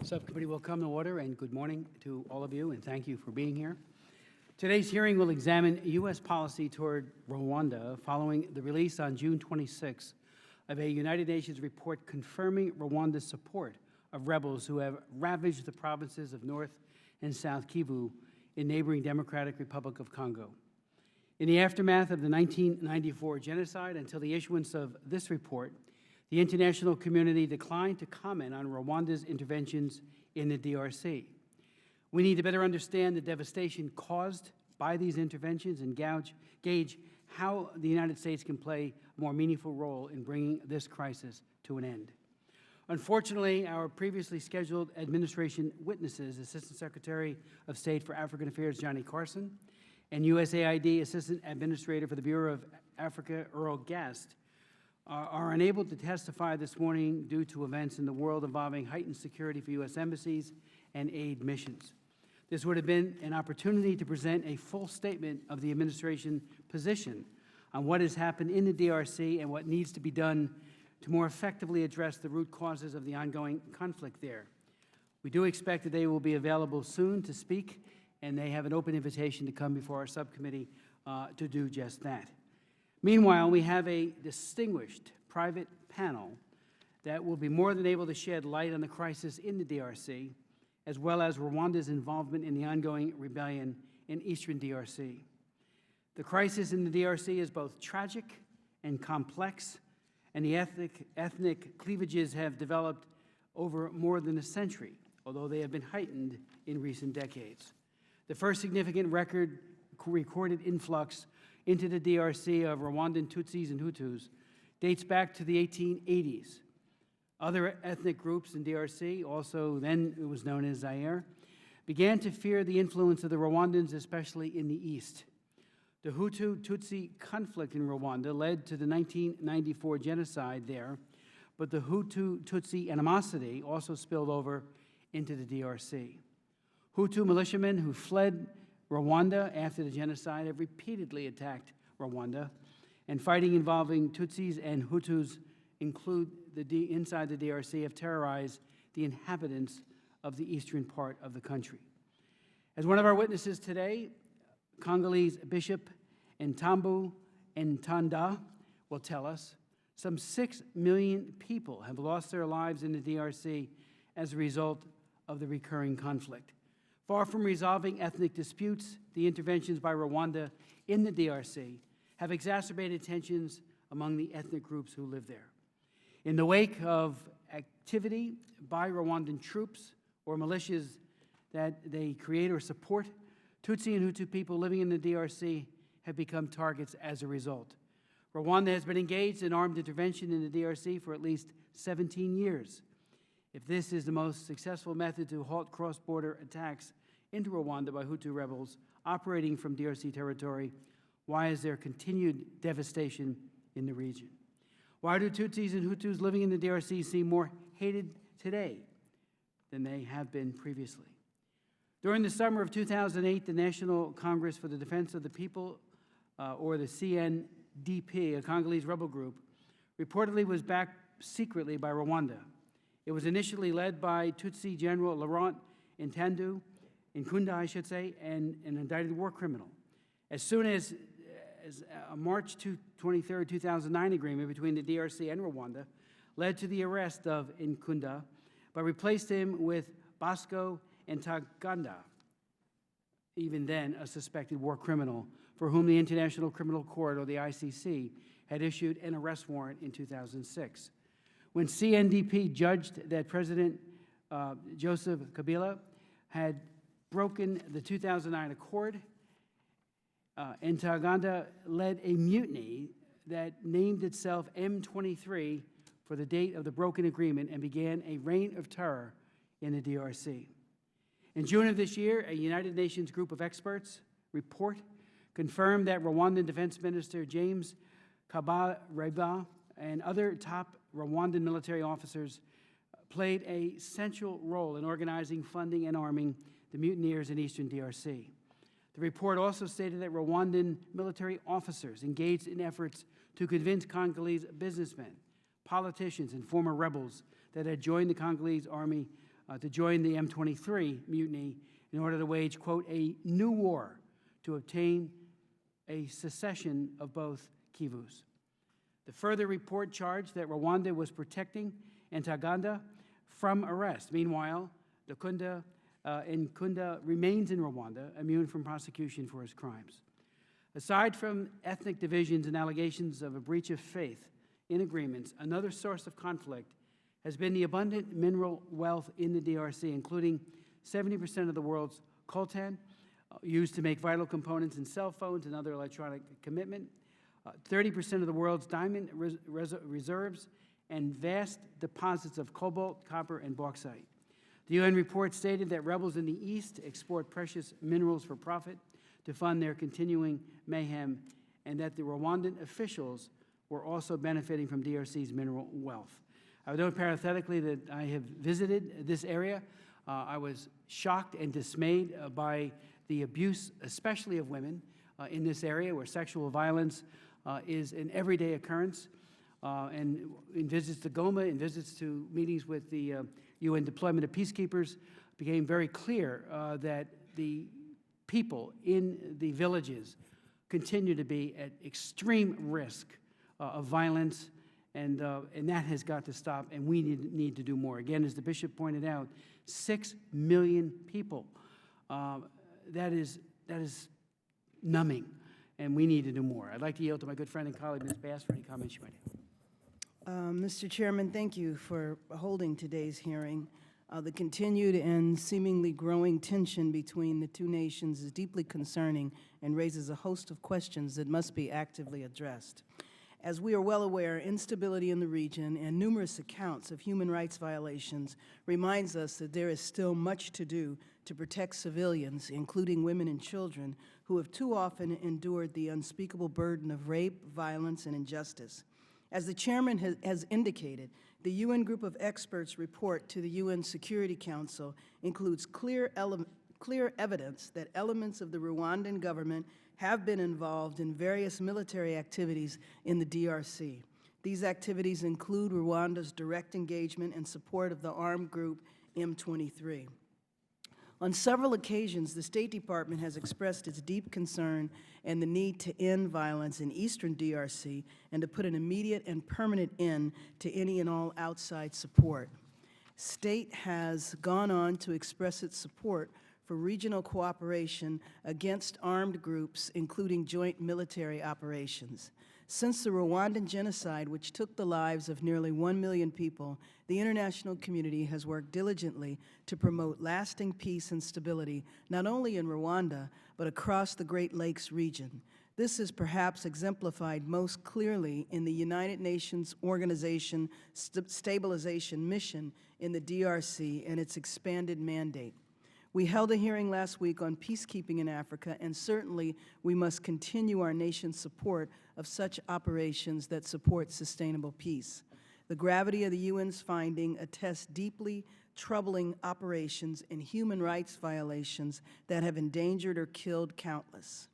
Subcommittee will come to order, and good morning to all of you, and thank you for being here. Today's hearing will examine U.S. policy toward Rwanda following the release on June 26 of a United Nations report confirming Rwanda's support of rebels who have ravaged the provinces of North and South Kivu in neighboring Democratic Republic of Congo. In the aftermath of the 1994 genocide, until the issuance of this report, the international community declined to comment on Rwanda's interventions in the DRC. We need to better understand the devastation caused by these interventions and gauge how the United States can play a more meaningful role in bringing this crisis to an end. Unfortunately, our previously scheduled administration witnesses, Assistant Secretary of State for African Affairs Johnny Carson and USAID Assistant Administrator for the Bureau of Africa Earl Gast, are unable to testify this morning due to events in the world involving heightened security for U.S. embassies and aid missions. This would have been an opportunity to present a full statement of the administration position on what has happened in the DRC and what needs to be done to more effectively address the root causes of the ongoing conflict there. We do expect that they will be available soon to speak, and they have an open invitation to come before our subcommittee to do just that. Meanwhile, we have a distinguished private panel that will be more than able to shed light on the crisis in the DRC, as well as Rwanda's involvement in the ongoing rebellion in eastern DRC. The crisis in the DRC is both tragic and complex, and the ethnic cleavages have developed over more than a century, although they have been heightened in recent decades. The first significant recorded influx into the DRC of Rwandan Tutsis and Hutus dates back to the 1880s. Other ethnic groups in DRC, also then it was known as Zaire, began to fear the influence of the Rwandans, especially in the east. The Hutu-Tutsi conflict in Rwanda led to the 1994 genocide there, but the Hutu-Tutsi animosity also spilled over into the DRC. Hutu militiamen who fled Rwanda after the genocide have repeatedly attacked Rwanda, and fighting involving Tutsis and Hutus inside the DRC have terrorized the inhabitants of the eastern part of the country. As one of our witnesses today, Congolese Bishop Ntambu Ntanda will tell us, some 6 million people have lost their lives in the DRC as a result of the recurring conflict. Far from resolving ethnic disputes, the interventions by Rwanda in the DRC have exacerbated tensions among the ethnic groups who live there. In the wake of activity by Rwandan troops or militias that they create or support, Tutsi and Hutu people living in the DRC have become targets as a result. Rwanda has been engaged in armed intervention in the DRC for at least 17 years. If this is the most successful method to halt cross-border attacks into Rwanda by Hutu rebels operating from DRC territory, why is there continued devastation in the region? Why do Tutsis and Hutus living in the DRC seem more hated today than they have been previously? During the summer of 2008, the National Congress for the Defense of the People, or the CNDP, a Congolese rebel group, reportedly was backed secretly by Rwanda. It was initially led by Tutsi General Laurent Nkunda, I should say, and an indicted war criminal. As soon as a March 23, 2009 agreement between the DRC and Rwanda led to the arrest of Nkunda, but replaced him with Bosco Ntaganda, even then a suspected war criminal, for whom the International Criminal Court, or the ICC, had issued an arrest warrant in 2006. When CNDP judged that President Joseph Kabila had broken the 2009 accord, Ntaganda led a mutiny that named itself M23 for the date of the broken agreement and began a reign of terror in the DRC. In June of this year, a United Nations group of experts report confirmed that Rwandan Defense Minister James Kabarebe and other top Rwandan military officers played a central role in organizing, funding, and arming the mutineers in eastern DRC. The report also stated that Rwandan military officers engaged in efforts to convince Congolese businessmen, politicians, and former rebels that had joined the Congolese army to join the M23 mutiny in order to wage, quote, a new war to obtain a secession of both Kivus. The further report charged that Rwanda was protecting Ntaganda from arrest. Meanwhile, Nkunda remains in Rwanda, immune from prosecution for his crimes. Aside from ethnic divisions and allegations of a breach of faith in agreements, another source of conflict has been the abundant mineral wealth in the DRC, including 70% of the world's coltan, used to make vital components in cell phones and other electronic equipment, 30% of the world's diamond reserves, and vast deposits of cobalt, copper, and bauxite. The UN report stated that rebels in the East export precious minerals for profit to fund their continuing mayhem, and that the Rwandan officials were also benefiting from DRC's mineral wealth. I would note parenthetically that I have visited this area. I was shocked and dismayed by the abuse, especially of women, in this area where sexual violence is an everyday occurrence. And in visits to Goma, in visits to meetings with the UN deployment of peacekeepers, became very clear that the people in the villages continue to be at extreme risk of violence, and that has got to stop, and we need to do more. Again, as the bishop pointed out, 6 million people. That is numbing, and we need to do more. I'd like to yield to my good friend and colleague, Ms. Bass, for any comments you might have. Mr. Chairman, thank you for holding today's hearing. The continued and seemingly growing tension between the two nations is deeply concerning and raises a host of questions that must be actively addressed. As we are well aware, instability in the region and numerous accounts of human rights violations reminds us that there is still much to do to protect civilians, including women and children, who have too often endured the unspeakable burden of rape, violence, and injustice. As the chairman has indicated, the UN group of experts report to the UN Security Council includes clear evidence that elements of the Rwandan government have been involved in various military activities in the DRC. These activities include Rwanda's direct engagement and support of the armed group M23. On several occasions, the State Department has expressed its deep concern and the need to end violence in eastern DRC and to put an immediate and permanent end to any and all outside support. State has gone on to express its support for regional cooperation against armed groups, including joint military operations. Since the Rwandan genocide, which took the lives of nearly 1 million people, the international community has worked diligently to promote lasting peace and stability, not only in Rwanda, but across the Great Lakes region. This is perhaps exemplified most clearly in the United Nations Organization Stabilization Mission in the DRC and its expanded mandate. We held a hearing last week on peacekeeping in Africa, and certainly we must continue our nation's support of such operations that support sustainable peace. The gravity of the UN's finding attests deeply troubling operations and human rights violations that have endangered or killed countless.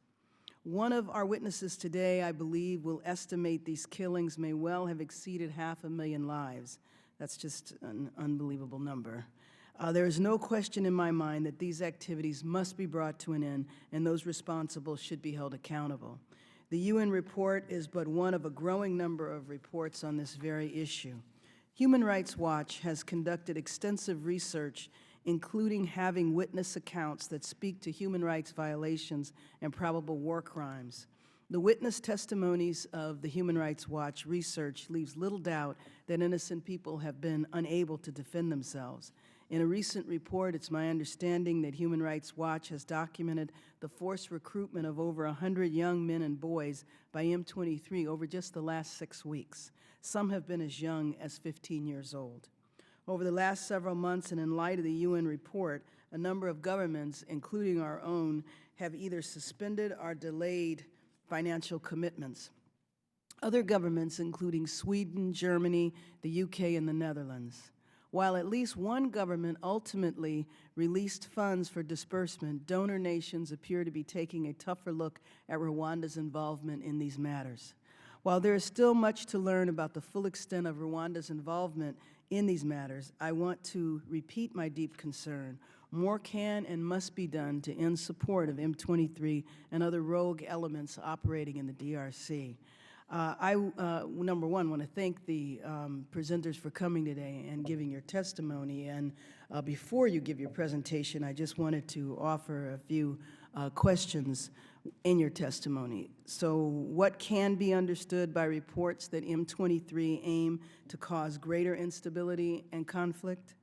One of our witnesses today, I believe, will estimate these killings may well have exceeded 500,000 lives. That's just an unbelievable number. There is no question in my mind that these activities must be brought to an end, and those responsible should be held accountable. The UN report is but one of a growing number of reports on this very issue. Human Rights Watch has conducted extensive research, including having witness accounts that speak to human rights violations and probable war crimes. The witness testimonies of the Human Rights Watch research leaves little doubt that innocent people have been unable to defend themselves. In a recent report, it's my understanding that Human Rights Watch has documented the forced recruitment of over 100 young men and boys by M23 over just the last 6 weeks. Some have been as young as 15 years old. Over the last several months, and in light of the UN report, a number of governments, including our own, have either suspended or delayed financial commitments. Other governments, including Sweden, Germany, the UK, and the Netherlands. While at least one government ultimately released funds for disbursement, donor nations appear to be taking a tougher look at Rwanda's involvement in these matters. While there is still much to learn about the full extent of Rwanda's involvement in these matters, I want to repeat my deep concern. More can and must be done to end support of M23 and other rogue elements operating in the DRC. Number one, want to thank the presenters for coming today and giving your testimony. And before you give your presentation, I just wanted to offer a few questions in your testimony. So what can be understood by reports that M23 aim to cause greater instability and conflict?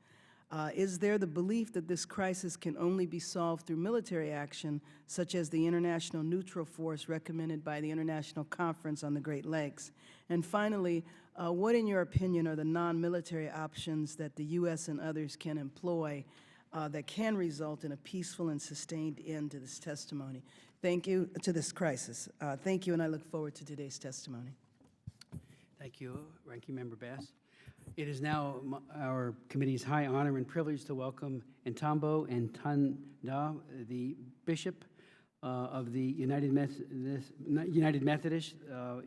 Is there the belief that this crisis can only be solved through military action, such as the international neutral force recommended by the International Conference on the Great Lakes? And finally, what, in your opinion, are the non-military options that the U.S. and others can employ that can result in a peaceful and sustained end to this testimony? Thank you, to this crisis. Thank you, and I look forward to today's testimony. Thank you, Ranking Member Bass. It is now our committee's high honor and privilege to welcome Ntambo Ntanda, the Bishop of the United Methodist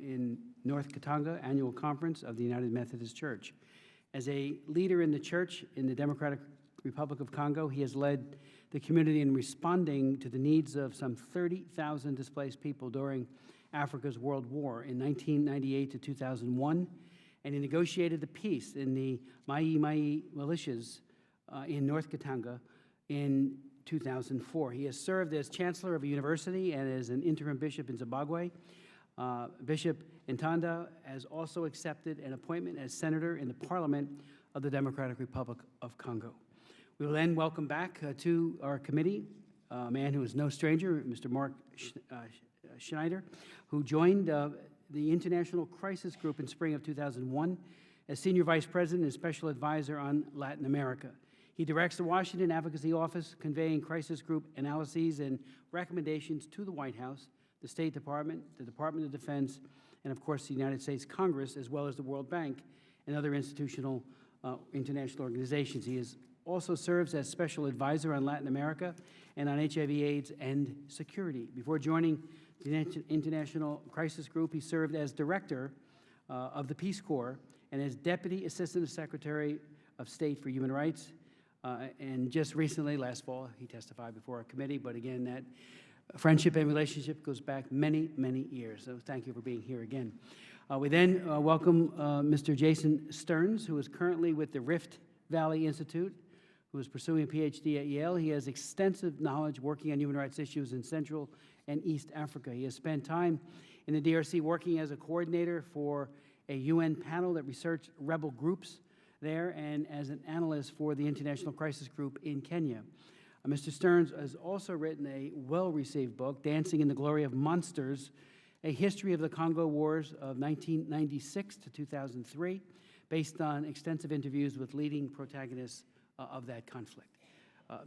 in North Katanga Annual Conference of the United Methodist Church. As a leader in the church in the Democratic Republic of Congo, he has led the community in responding to the needs of some 30,000 displaced people during Africa's World War in 1998 to 2001. And he negotiated the peace in the Mai Mai militias in North Katanga in 2004. He has served as chancellor of a university and as an interim bishop in Zimbabwe. Bishop Ntanda has also accepted an appointment as senator in the Parliament of the Democratic Republic of Congo. We will then welcome back to our committee a man who is no stranger, Mr. Mark Schneider, who joined the International Crisis Group in spring of 2001 as Senior Vice President and Special Advisor on Latin America. He directs the Washington Advocacy Office, conveying crisis group analyses and recommendations to the White House, the State Department, the Department of Defense, and of course the United States Congress, as well as the World Bank and other international organizations. He also serves as Special Advisor on Latin America and on HIV/AIDS and security. Before joining the International Crisis Group, he served as Director of the Peace Corps and as Deputy Assistant Secretary of State for Human Rights. And just recently, last fall, he testified before our committee. But again, that friendship and relationship goes back many, many years. So thank you for being here again. We then welcome Mr. Jason Stearns, who is currently with the Rift Valley Institute, who is pursuing a PhD at Yale. He has extensive knowledge working on human rights issues in Central and East Africa. He has spent time in the DRC working as a coordinator for a UN panel that researched rebel groups there and as an analyst for the International Crisis Group in Kenya. Mr. Stearns has also written a well-received book, Dancing in the Glory of Monsters, a history of the Congo Wars of 1996 to 2003, based on extensive interviews with leading protagonists of that conflict.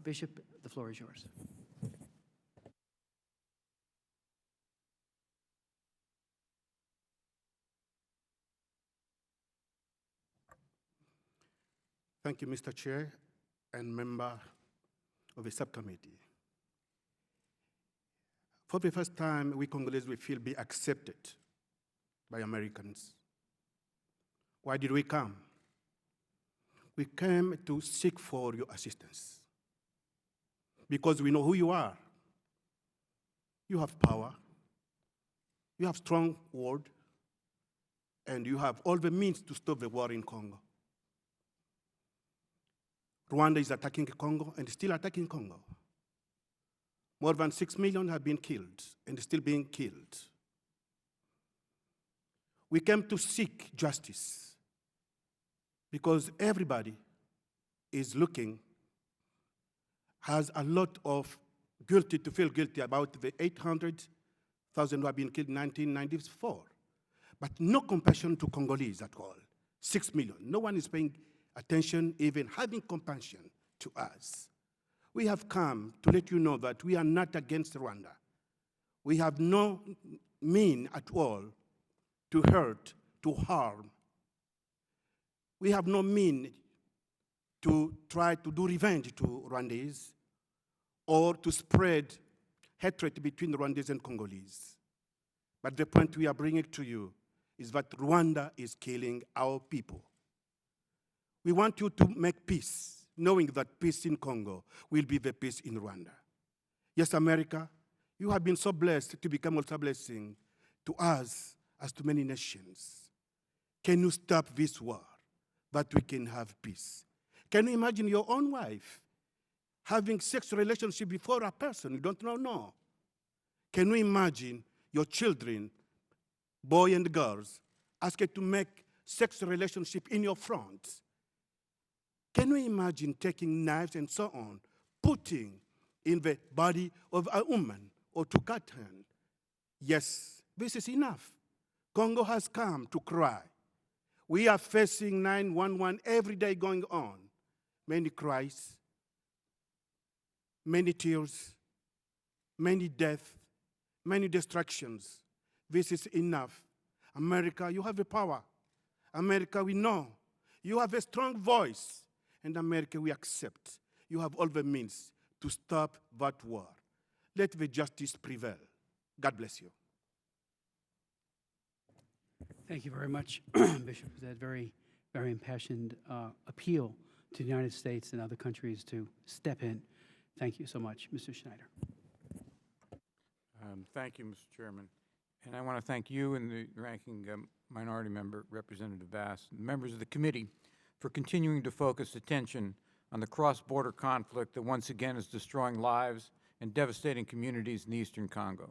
Bishop, the floor is yours. Thank you, Mr. Chair and member of the subcommittee. For the first time, we Congolese will feel be accepted by Americans. Why did we come? We came to seek for your assistance because we know who you are. You have power, you have strong word, and you have all the means to stop the war in Congo. Rwanda is attacking Congo and still attacking Congo. More than 6 million have been killed and still being killed. We came to seek justice because everybody is looking, has a lot of guilty to feel guilty about the 800,000 who have been killed in 1994. But no compassion to Congolese at all. 6 million. No one is paying attention, even having compassion to us. We have come to let you know that we are not against Rwanda. We have no mean at all to hurt, to harm. We have no mean to try to do revenge to Rwandese or to spread hatred between Rwandese and Congolese. But the point we are bringing to you is that Rwanda is killing our people. We want you to make peace, knowing that peace in Congo will be the peace in Rwanda. Yes, America, you have been so blessed to become also a blessing to us as to many nations. Can you stop this war that we can have peace? Can you imagine your own wife having sexual relationship before a person you don't know? No. Can you imagine your children, boys and girls, asked to make sexual relationship in your front? Can you imagine taking knives and so on, putting in the body of a woman or to cut her? Yes, this is enough. Congo has come to cry. We are facing 911 every day going on. Many cries, many tears, many deaths, many destructions. This is enough. America, you have the power. America, we know. You have a strong voice. And America, we accept. You have all the means to stop that war. Let the justice prevail. God bless you. Thank you very much, Bishop, for that very, very impassioned appeal to the United States and other countries to step in. Thank you so much, Mr. Schneider. Thank you, Mr. Chairman. And I want to thank you and the ranking minority member, Representative Bass, and members of the committee for continuing to focus attention on the cross-border conflict that once again is destroying lives and devastating communities in the Eastern Congo.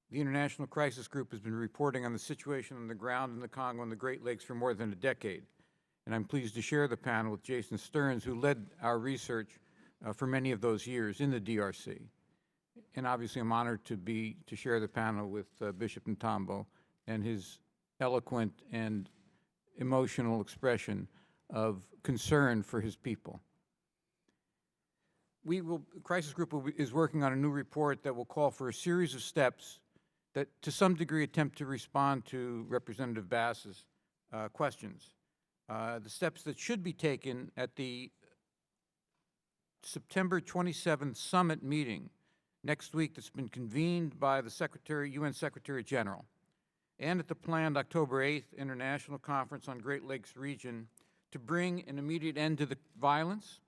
The International Crisis Group has been reporting on the situation on the ground in the Congo and the Great Lakes for more than a decade. And I'm pleased to share the panel with Jason Stearns, who led our research for many of those years in the DRC. And obviously I'm honored to share the panel with Bishop Ntambo and his eloquent and emotional expression of concern for his people. The Crisis Group is working on a new report that will call for a series of steps that to some degree attempt to respond to Representative Bass's questions. The steps that should be taken at the September 27th summit meeting next week that's been convened by the UN Secretary General, and at the planned October 8th International Conference on Great Lakes Region to bring an immediate end to the violence,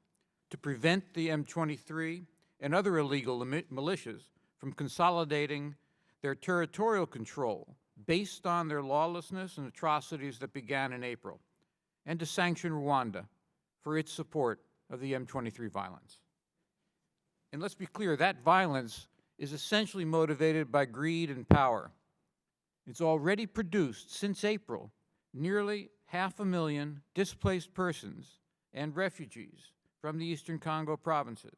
to prevent the M23 and other illegal militias from consolidating their territorial control based on their lawlessness and atrocities that began in April, and to sanction Rwanda for its support of the M23 violence. And let's be clear, that violence is essentially motivated by greed and power. It's already produced, since April, nearly 500,000 displaced persons and refugees from the Eastern Congo provinces.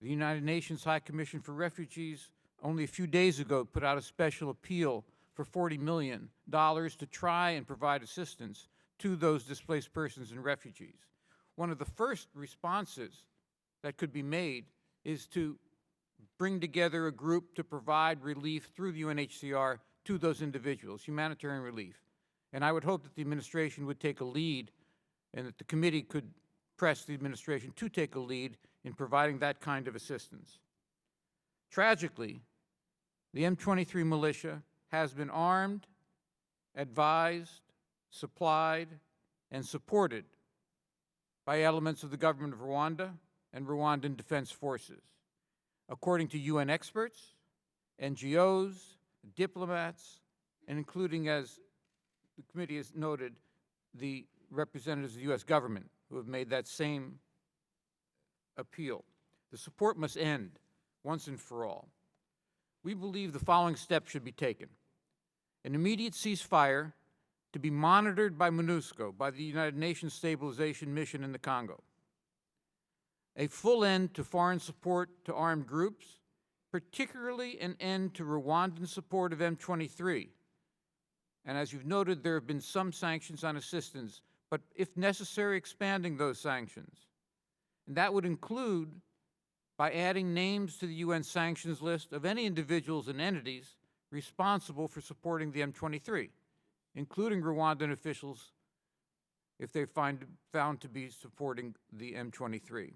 The United Nations High Commission for Refugees only a few days ago put out a special appeal for $40 million to try and provide assistance to those displaced persons and refugees. One of the first responses that could be made is to bring together a group to provide relief through the UNHCR to those individuals, humanitarian relief. And I would hope that the administration would take a lead and that the committee could press the administration to take a lead in providing that kind of assistance. Tragically, the M23 militia has been armed, advised, supplied, and supported by elements of the government of Rwanda and Rwandan Defense Forces. According to UN experts, NGOs, diplomats, and including, as the committee has noted, the representatives of the U.S. government who have made that same appeal. The support must end once and for all. We believe the following steps should be taken. An immediate ceasefire to be monitored by MONUSCO, by the United Nations Stabilization Mission in the Congo. A full end to foreign support to armed groups, particularly an end to Rwandan support of M23. And as you've noted, there have been some sanctions on assistance, but if necessary, expanding those sanctions. And that would include by adding names to the UN sanctions list of any individuals and entities responsible for supporting the M23, including Rwandan officials if they're found to be supporting the M23.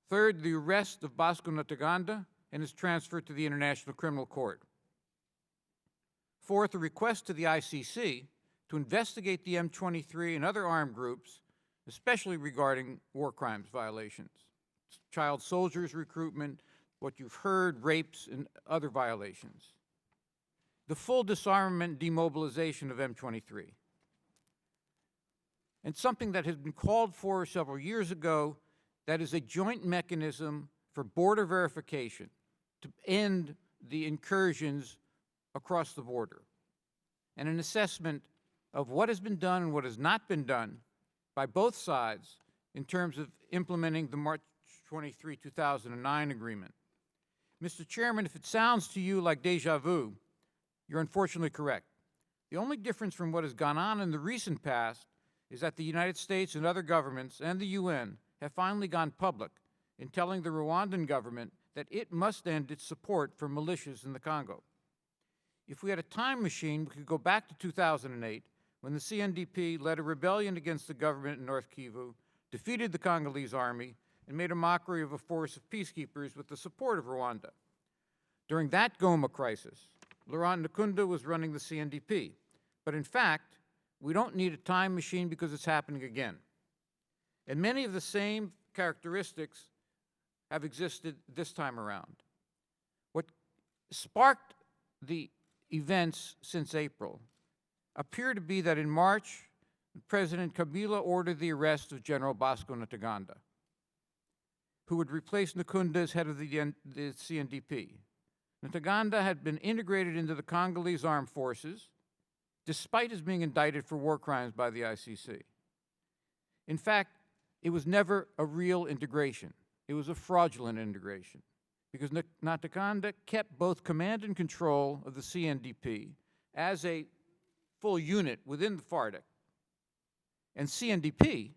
Third, the arrest of Bosco Ntaganda and his transfer to the International Criminal Court. Fourth, a request to the ICC to investigate the M23 and other armed groups, especially regarding war crimes violations, child soldiers recruitment, what you've heard, rapes, and other violations. The full disarmament, demobilization of M23. And something that has been called for several years ago, that is a joint mechanism for border verification to end the incursions across the border, and an assessment of what has been done and what has not been done by both sides in terms of implementing the March 23, 2009 agreement. Mr. Chairman, if it sounds to you like deja vu, you're unfortunately correct. The only difference from what has gone on in the recent past is that the United States and other governments and the UN have finally gone public in telling the Rwandan government that it must end its support for militias in the Congo. If we had a time machine, we could go back to 2008, when the CNDP led a rebellion against the government in North Kivu, defeated the Congolese army, and made a mockery of a force of peacekeepers with the support of Rwanda. During that Goma crisis, Laurent Nkunda was running the CNDP. But in fact, we don't need a time machine because it's happening again. And many of the same characteristics have existed this time around. What sparked the events since April appear to be that in March, President Kabila ordered the arrest of General Bosco Ntaganda, who would replace Nkunda as head of the CNDP. Ntaganda had been integrated into the Congolese armed forces, despite his being indicted for war crimes by the ICC. In fact, it was never a real integration. It was a fraudulent integration, because Ntaganda kept both command and control of the CNDP as a full unit within the FARDC, and CNDP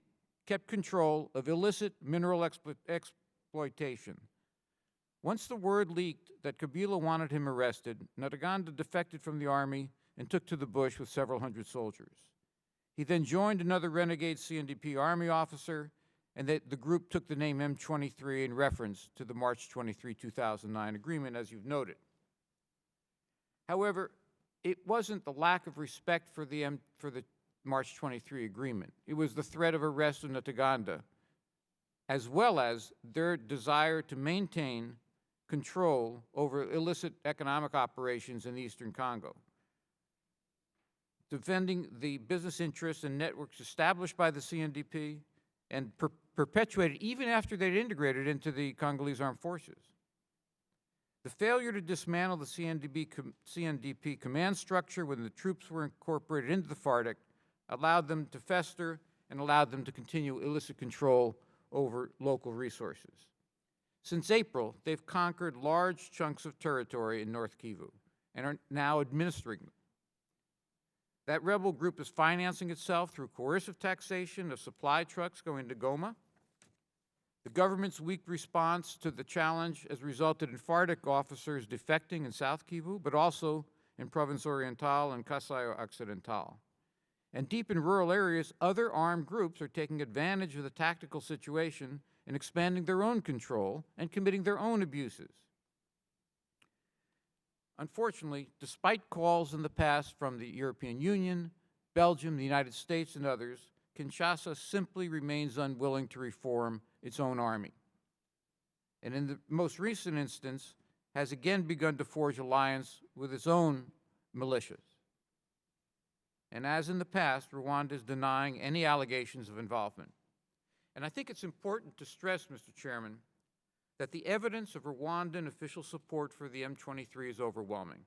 kept control of illicit mineral exploitation. Once the word leaked that Kabila wanted him arrested, Ntaganda defected from the army and took to the bush with several hundred soldiers. He then joined another renegade CNDP army officer, and the group took the name M23 in reference to the March 23, 2009 agreement, as you've noted. However, it wasn't the lack of respect for the March 23 agreement. It was the threat of arrest of Ntaganda, as well as their desire to maintain control over illicit economic operations in the Eastern Congo, defending the business interests and networks established by the CNDP and perpetuated even after they'd integrated into the Congolese armed forces. The failure to dismantle the CNDP command structure when the troops were incorporated into the FARDC allowed them to fester and allowed them to continue illicit control over local resources. Since April, they've conquered large chunks of territory in North Kivu and are now administering them. That rebel group is financing itself through coercive taxation of supply trucks going to Goma. The government's weak response to the challenge has resulted in FARDC officers defecting in South Kivu, but also in Province Oriental and Kasai Occidental. And deep in rural areas, other armed groups are taking advantage of the tactical situation and expanding their own control and committing their own abuses. Unfortunately, despite calls in the past from the European Union, Belgium, the United States, and others, Kinshasa simply remains unwilling to reform its own army. And in the most recent instance, has again begun to forge alliance with its own militias. And as in the past, Rwanda is denying any allegations of involvement. And I think it's important to stress, Mr. Chairman, that the evidence of Rwandan official support for the M23 is overwhelming.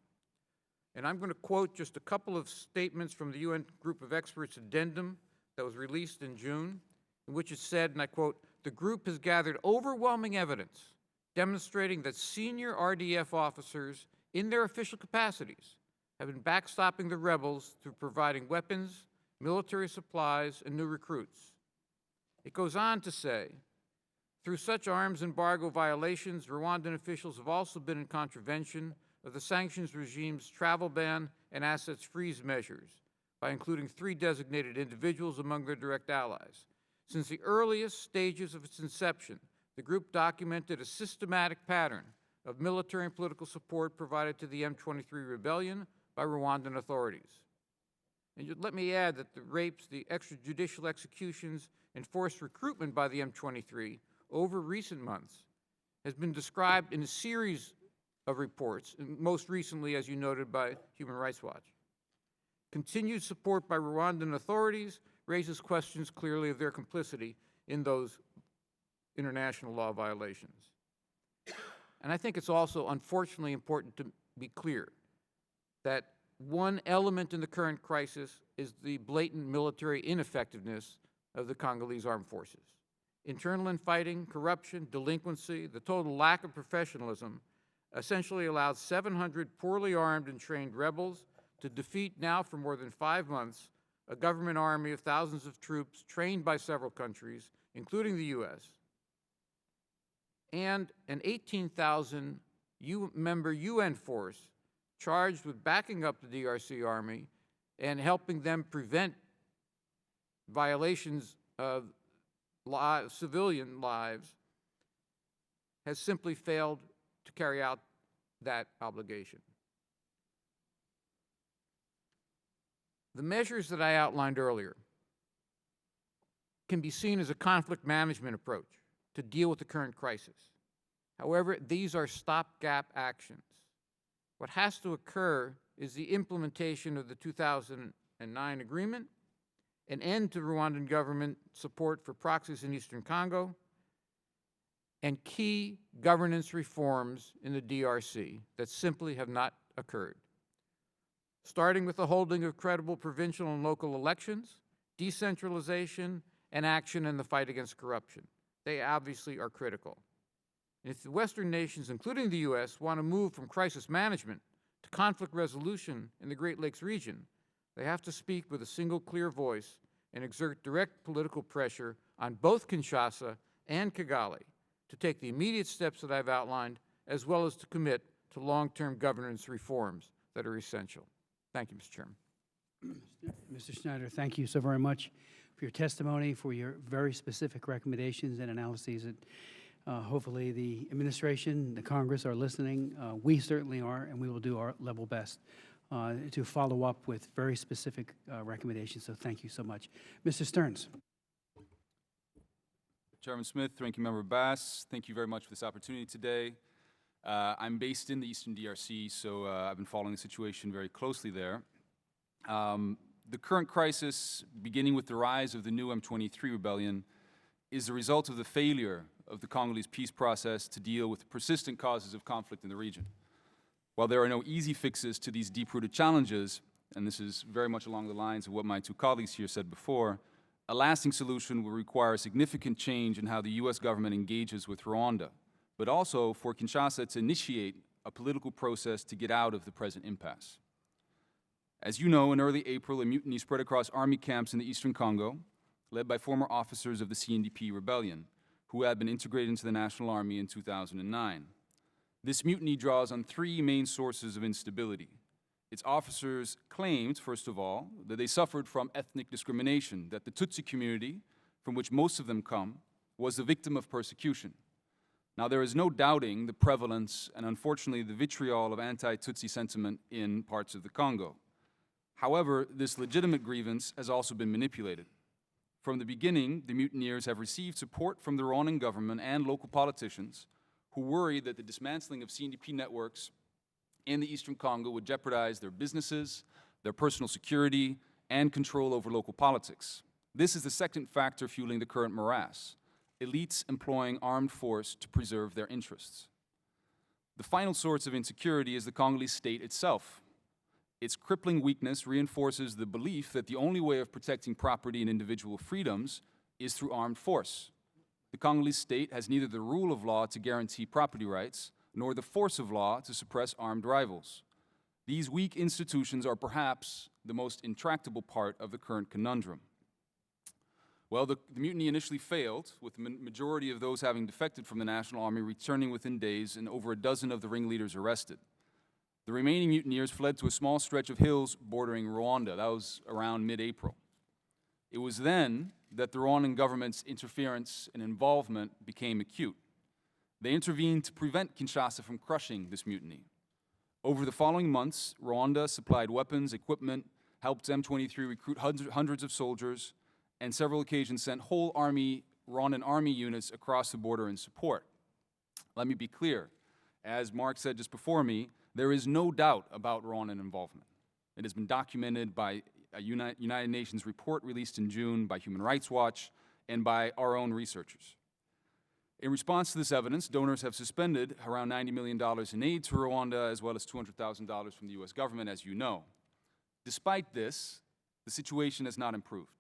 And I'm going to quote just a couple of statements from the UN Group of Experts addendum that was released in June, in which it said, and I quote, "The group has gathered overwhelming evidence demonstrating that senior RDF officers in their official capacities have been backstopping the rebels through providing weapons, military supplies, and new recruits." It goes on to say, "Through such arms embargo violations, Rwandan officials have also been in contravention of the sanctions regime's travel ban and assets freeze measures by including 3 designated individuals among their direct allies. Since the earliest stages of its inception, the group documented a systematic pattern of military and political support provided to the M23 rebellion by Rwandan authorities. And let me add that the rapes, the extrajudicial executions, and forced recruitment by the M23 over recent months has been described in a series of reports, and most recently, as you noted, by Human Rights Watch. Continued support by Rwandan authorities raises questions clearly of their complicity in those international law violations. And I think it's also unfortunately important to be clear that one element in the current crisis is the blatant military ineffectiveness of the Congolese armed forces. Internal infighting, corruption, delinquency, the total lack of professionalism essentially allowed 700 poorly armed and trained rebels to defeat now for more than 5 months a government army of thousands of troops trained by several countries, including the U.S., and an 18,000 member UN force charged with backing up the DRC Army and helping them prevent violations of civilian lives, has simply failed to carry out that obligation. The measures that I outlined earlier can be seen as a conflict management approach to deal with the current crisis. However, these are stopgap actions. What has to occur is the implementation of the 2009 agreement, an end to Rwandan government support for proxies in Eastern Congo, and key governance reforms in the DRC that simply have not occurred. Starting with the holding of credible provincial and local elections, decentralization, and action in the fight against corruption. They obviously are critical. And if the Western nations, including the U.S., want to move from crisis management to conflict resolution in the Great Lakes region, they have to speak with a single clear voice and exert direct political pressure on both Kinshasa and Kigali to take the immediate steps that I've outlined, as well as to commit to long-term governance reforms that are essential. Thank you, Mr. Chairman. Mr. Schneider, thank you so very much for your testimony, for your very specific recommendations and analyses that hopefully the administration, the Congress are listening. We certainly are, and we will do our level best to follow up with very specific recommendations. So thank you so much. Mr. Stearns. Chairman Smith, Ranking Member Bass, thank you very much for this opportunity today. I'm based in the Eastern DRC, so I've been following the situation very closely there. The current crisis, beginning with the rise of the new M23 rebellion, is the result of the failure of the Congolese peace process to deal with the persistent causes of conflict in the region. While there are no easy fixes to these deep-rooted challenges, and this is very much along the lines of what my two colleagues here said before, a lasting solution will require a significant change in how the U.S. government engages with Rwanda, but also for Kinshasa to initiate a political process to get out of the present impasse. As you know, in early April, a mutiny spread across army camps in the eastern Congo, led by former officers of the CNDP rebellion, who had been integrated into the National Army in 2009. This mutiny draws on three main sources of instability. Its officers claimed, first of all, that they suffered from ethnic discrimination, that the Tutsi community, from which most of them come, was the victim of persecution. Now, there is no doubting the prevalence and, unfortunately, the vitriol of anti-Tutsi sentiment in parts of the Congo. However, this legitimate grievance has also been manipulated. From the beginning, the mutineers have received support from the Rwandan government and local politicians who worried that the dismantling of CNDP networks in the eastern Congo would jeopardize their businesses, their personal security, and control over local politics. This is the second factor fueling the current morass: elites employing armed force to preserve their interests. The final source of insecurity is the Congolese state itself. Its crippling weakness reinforces the belief that the only way of protecting property and individual freedoms is through armed force. The Congolese state has neither the rule of law to guarantee property rights, nor the force of law to suppress armed rivals. These weak institutions are perhaps the most intractable part of the current conundrum. Well, the mutiny initially failed, with the majority of those having defected from the National Army returning within days and over a dozen of the ringleaders arrested. The remaining mutineers fled to a small stretch of hills bordering Rwanda. That was around mid-April. It was then that the Rwandan government's interference and involvement became acute. They intervened to prevent Kinshasa from crushing this mutiny. Over the following months, Rwanda supplied weapons, equipment, helped M23 recruit hundreds of soldiers, and several occasions sent whole Rwandan army units across the border in support. Let me be clear. As Mark said just before me, there is no doubt about Rwandan involvement. It has been documented by a United Nations report released in June by Human Rights Watch and by our own researchers. In response to this evidence, donors have suspended around $90 million in aid to Rwanda, as well as $200,000 from the U.S. government, as you know. Despite this, the situation has not improved.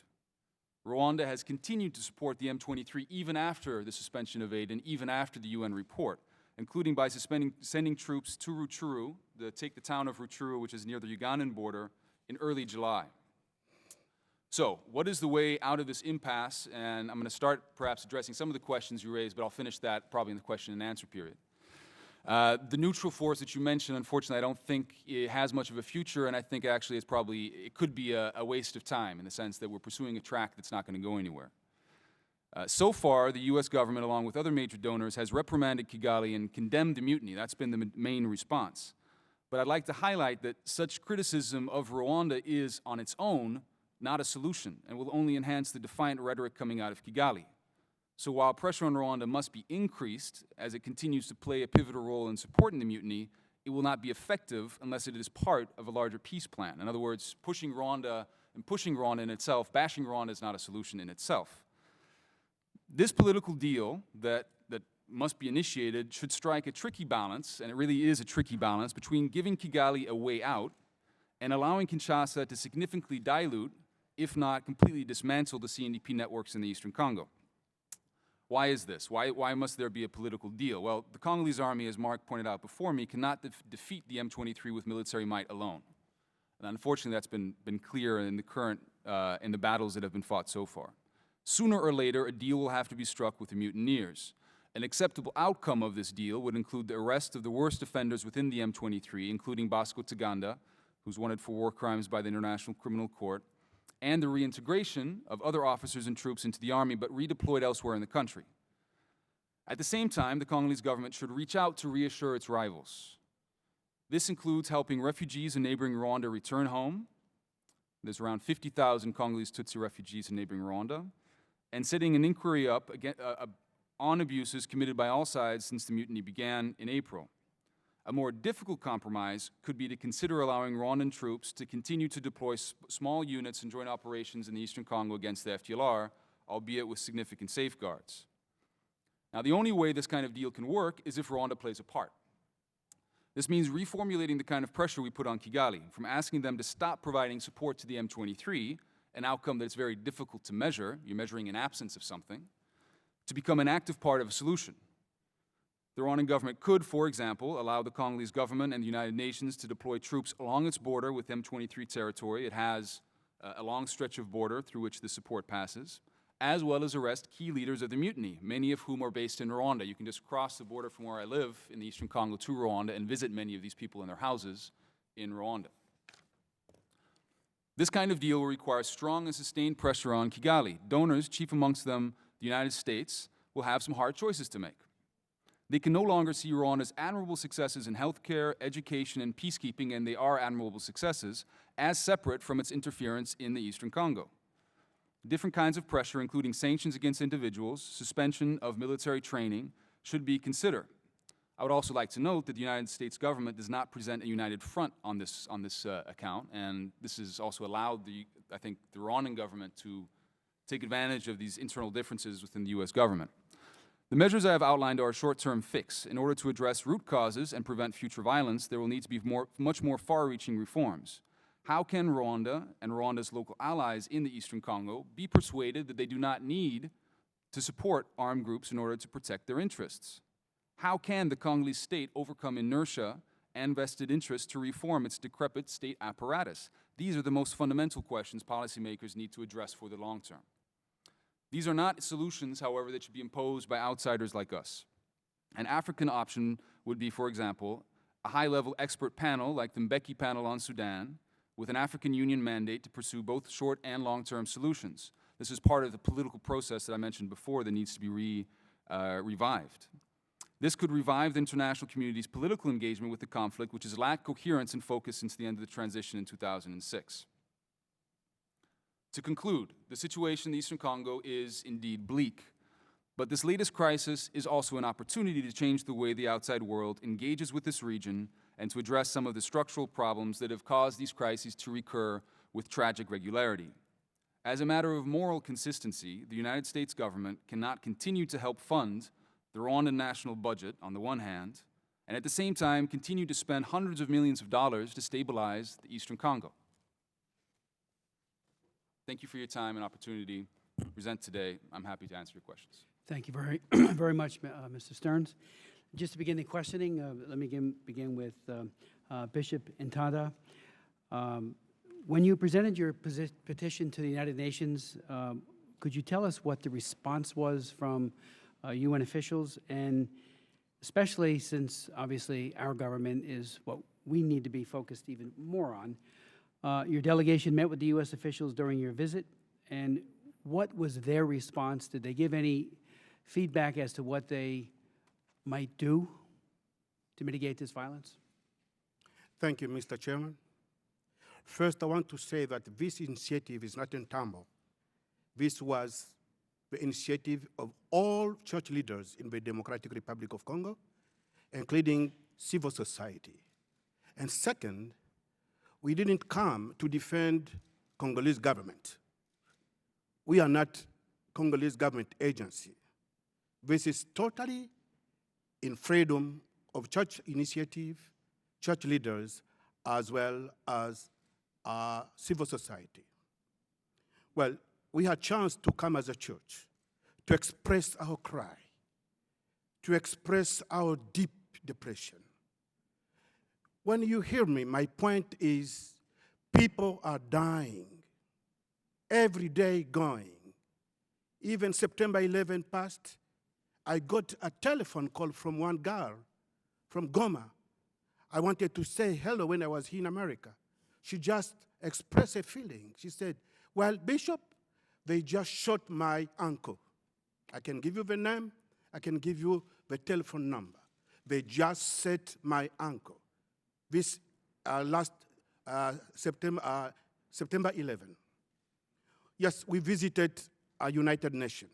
Rwanda has continued to support the M23 even after the suspension of aid and even after the UN report, including by sending troops to Rutshuru, to take the town of Rutshuru, which is near the Ugandan border, in early July. So, what is the way out of this impasse? And I'm going to start perhaps addressing some of the questions you raised, but I'll finish that probably in the question and answer period. The neutral force that you mentioned, unfortunately, I don't think it has much of a future, and I think actually it could be a waste of time in the sense that we're pursuing a track that's not going to go anywhere. So far, the U.S. government, along with other major donors, has reprimanded Kigali and condemned the mutiny. That's been the main response. But I'd like to highlight that such criticism of Rwanda is, on its own, not a solution, and will only enhance the defiant rhetoric coming out of Kigali. So while pressure on Rwanda must be increased as it continues to play a pivotal role in supporting the mutiny, it will not be effective unless it is part of a larger peace plan. In other words, pushing Rwanda in itself, bashing Rwanda is not a solution in itself. This political deal that must be initiated should strike a tricky balance, and it really is a tricky balance, between giving Kigali a way out and allowing Kinshasa to significantly dilute, if not completely dismantle, the CNDP networks in the Eastern Congo. Why is this? Why must there be a political deal? Well, the Congolese army, as Mark pointed out before me, cannot defeat the M23 with military might alone. And unfortunately, that's been clear in the battles that have been fought so far. Sooner or later, a deal will have to be struck with the mutineers. An acceptable outcome of this deal would include the arrest of the worst offenders within the M23, including Bosco Ntaganda, who's wanted for war crimes by the International Criminal Court, and the reintegration of other officers and troops into the army, but redeployed elsewhere in the country. At the same time, the Congolese government should reach out to reassure its rivals. This includes helping refugees in neighboring Rwanda return home. There's around 50,000 Congolese Tutsi refugees in neighboring Rwanda, and setting an inquiry up on abuses committed by all sides since the mutiny began in April. A more difficult compromise could be to consider allowing Rwandan troops to continue to deploy small units and joint operations in the Eastern Congo against the FDLR, albeit with significant safeguards. Now, the only way this kind of deal can work is if Rwanda plays a part. This means reformulating the kind of pressure we put on Kigali, from asking them to stop providing support to the M23, an outcome that is very difficult to measure, you're measuring an absence of something, to become an active part of a solution. The Rwandan government could, for example, allow the Congolese government and the United Nations to deploy troops along its border with M23 territory. It has a long stretch of border through which the support passes, as well as arrest key leaders of the mutiny, many of whom are based in Rwanda. You can just cross the border from where I live in the Eastern Congo to Rwanda and visit many of these people in their houses in Rwanda. This kind of deal will require strong and sustained pressure on Kigali. Donors, chief amongst them the United States, will have some hard choices to make. They can no longer see Rwanda's admirable successes in healthcare, education, and peacekeeping, and they are admirable successes, as separate from its interference in the Eastern Congo. Different kinds of pressure, including sanctions against individuals, suspension of military training, should be considered. I would also like to note that the United States government does not present a united front on this account, and this has also allowed, I think, the Rwandan government to take advantage of these internal differences within the U.S. government. The measures I have outlined are a short-term fix. In order to address root causes and prevent future violence, there will need to be much more far-reaching reforms. How can Rwanda and Rwanda's local allies in the Eastern Congo be persuaded that they do not need to support armed groups in order to protect their interests? How can the Congolese state overcome inertia and vested interest to reform its decrepit state apparatus? These are the most fundamental questions policymakers need to address for the long term. These are not solutions, however, that should be imposed by outsiders like us. An African option would be, for example, a high-level expert panel like the Mbeki panel on Sudan, with an African Union mandate to pursue both short and long-term solutions. This is part of the political process that I mentioned before that needs to be revived. This could revive the international community's political engagement with the conflict, which has lacked coherence and focus since the end of the transition in 2006. To conclude, the situation in the Eastern Congo is indeed bleak, but this latest crisis is also an opportunity to change the way the outside world engages with this region and to address some of the structural problems that have caused these crises to recur with tragic regularity. As a matter of moral consistency, the United States government cannot continue to help fund the Rwandan national budget on the one hand, and at the same time continue to spend hundreds of millions of dollars to stabilize the Eastern Congo. Thank you for your time and opportunity to present today. I'm happy to answer your questions. Thank you very, very much, Mr. Stearns. Just to begin the questioning, let me begin with Bishop Ntada. When you presented your petition to the United Nations, could you tell us what the response was from UN officials, and especially since obviously our government is what we need to be focused even more on? Your delegation met with the U.S. officials during your visit, and what was their response? Did they give any feedback as to what they might do to mitigate this violence? Thank you, Mr. Chairman. First, I want to say that this initiative is not in Tambo. This was the initiative of all church leaders in the Democratic Republic of Congo, including civil society. And second, we didn't come to defend Congolese government. We are not Congolese government agency. This is totally in freedom of church initiative, church leaders, as well as civil society. Well, we had a chance to come as a church to express our cry, to express our deep depression. When you hear me, my point is people are dying, every day going. Even September 11 passed, I got a telephone call from one girl from Goma. I wanted to say hello when I was here in America. She just expressed a feeling. She said, well, Bishop, they just shot my uncle. I can give you the name. I can give you the telephone number. They just shot my uncle. This last September 11. Yes, we visited a United Nations.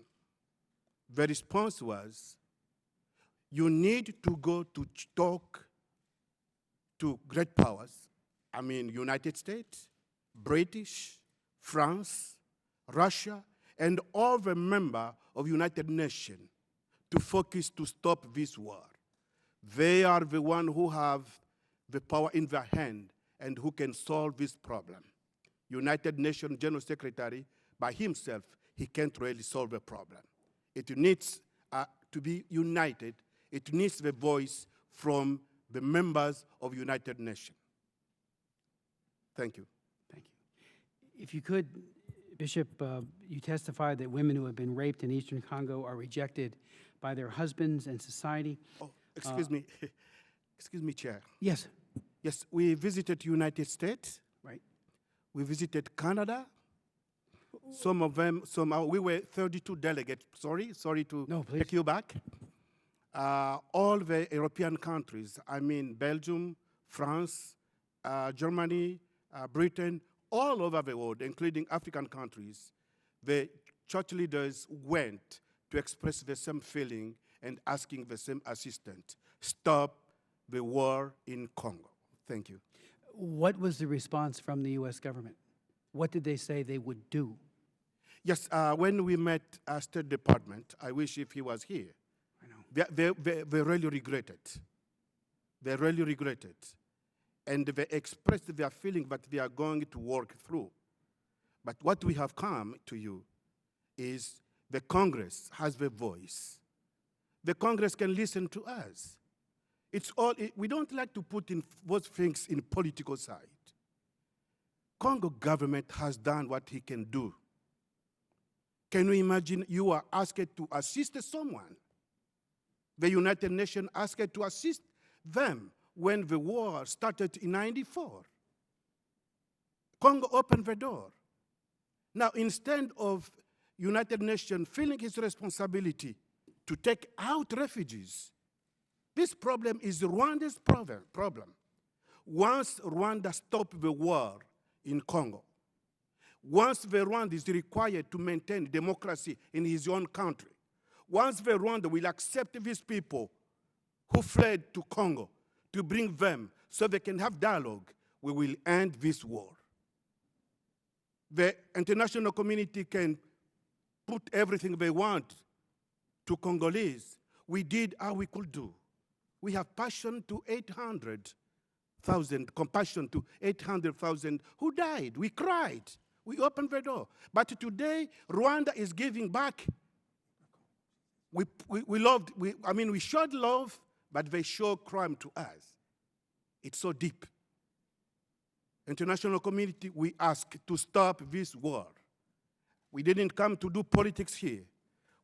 The response was, you need to go to talk to great powers. I mean, United States, British, France, Russia, and all the members of United Nations to focus to stop this war. They are the ones who have the power in their hand and who can solve this problem. United Nations General Secretary, by himself, he can't really solve the problem. It needs to be united. It needs the voice from the members of United Nations. Thank you. Thank you. If you could, Bishop, you testified that women who have been raped in Eastern Congo are rejected by their husbands and society. Oh, excuse me. Excuse me, Chair. Yes. Yes, we visited United States. Right. We visited Canada. Some of them, we were 32 delegates. Sorry to take you back. All the European countries, I mean Belgium, France, Germany, Britain, all over the world, including African countries, the church leaders went to express the same feeling and asking the same assistance. Stop the war in Congo. Thank you. What was the response from the U.S. government? What did they say they would do? Yes, when we met State Department, I wish if he was here. I know. They really regretted. They really regretted. And they expressed their feeling that they are going to work through. But what we have come to you is the Congress has the voice. The Congress can listen to us. We don't like to put in those things in political side. Congo government has done what he can do. Can you imagine you are asked to assist someone? The United Nations asked to assist them when the war started in '94. Congo opened the door. Now, instead of United Nations feeling its responsibility to take out refugees, this problem is Rwanda's problem. Once Rwanda stopped the war in Congo, Once the Rwanda is required to maintain democracy in his own country, once the Rwanda will accept these people who fled to Congo to bring them so they can have dialogue, we will end this war. The international community can put everything they want to Congolese. We did all we could do. We have passion to 800,000, compassion to 800,000 who died. We cried. We opened the door. But today, Rwanda is giving back. We showed love, but they show crime to us. It's so deep. International community, we ask to stop this war. We didn't come to do politics here.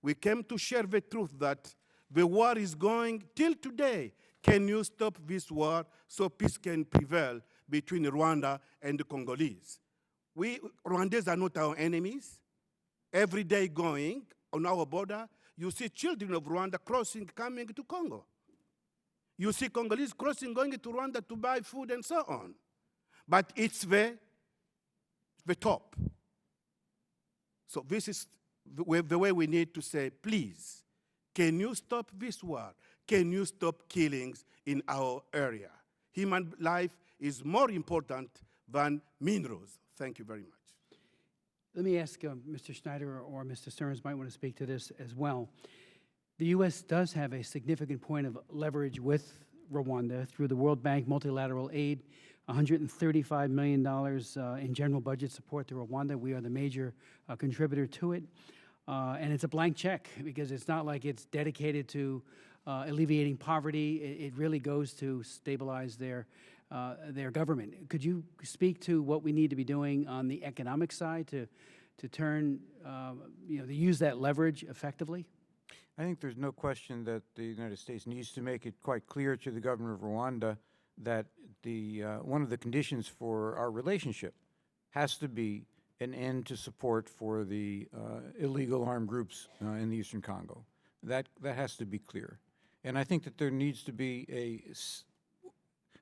We came to share the truth that the war is going till today. Can you stop this war so peace can prevail between Rwanda and the Congolese? We Rwandese are not our enemies. Every day going on our border, you see children of Rwanda crossing, coming to Congo. You see Congolese crossing, going to Rwanda to buy food and so on. But it's the top. So this is the way we need to say, please, can you stop this war? Can you stop killings in our area? Human life is more important than minerals. Thank you very much. Let me ask Mr. Schneider or Mr. Stearns might want to speak to this as well. The U.S. does have a significant point of leverage with Rwanda through the World Bank multilateral aid, $135 million in general budget support to Rwanda. We are the major contributor to it. And it's a blank check because it's not like it's dedicated to alleviating poverty. It really goes to stabilize their government. Could you speak to what we need to be doing on the economic side to turn, to use that leverage effectively? I think there's no question that the United States needs to make it quite clear to the governor of Rwanda that one of the conditions for our relationship has to be an end to support for the illegal armed groups in the Eastern Congo. That has to be clear. And I think that there needs to be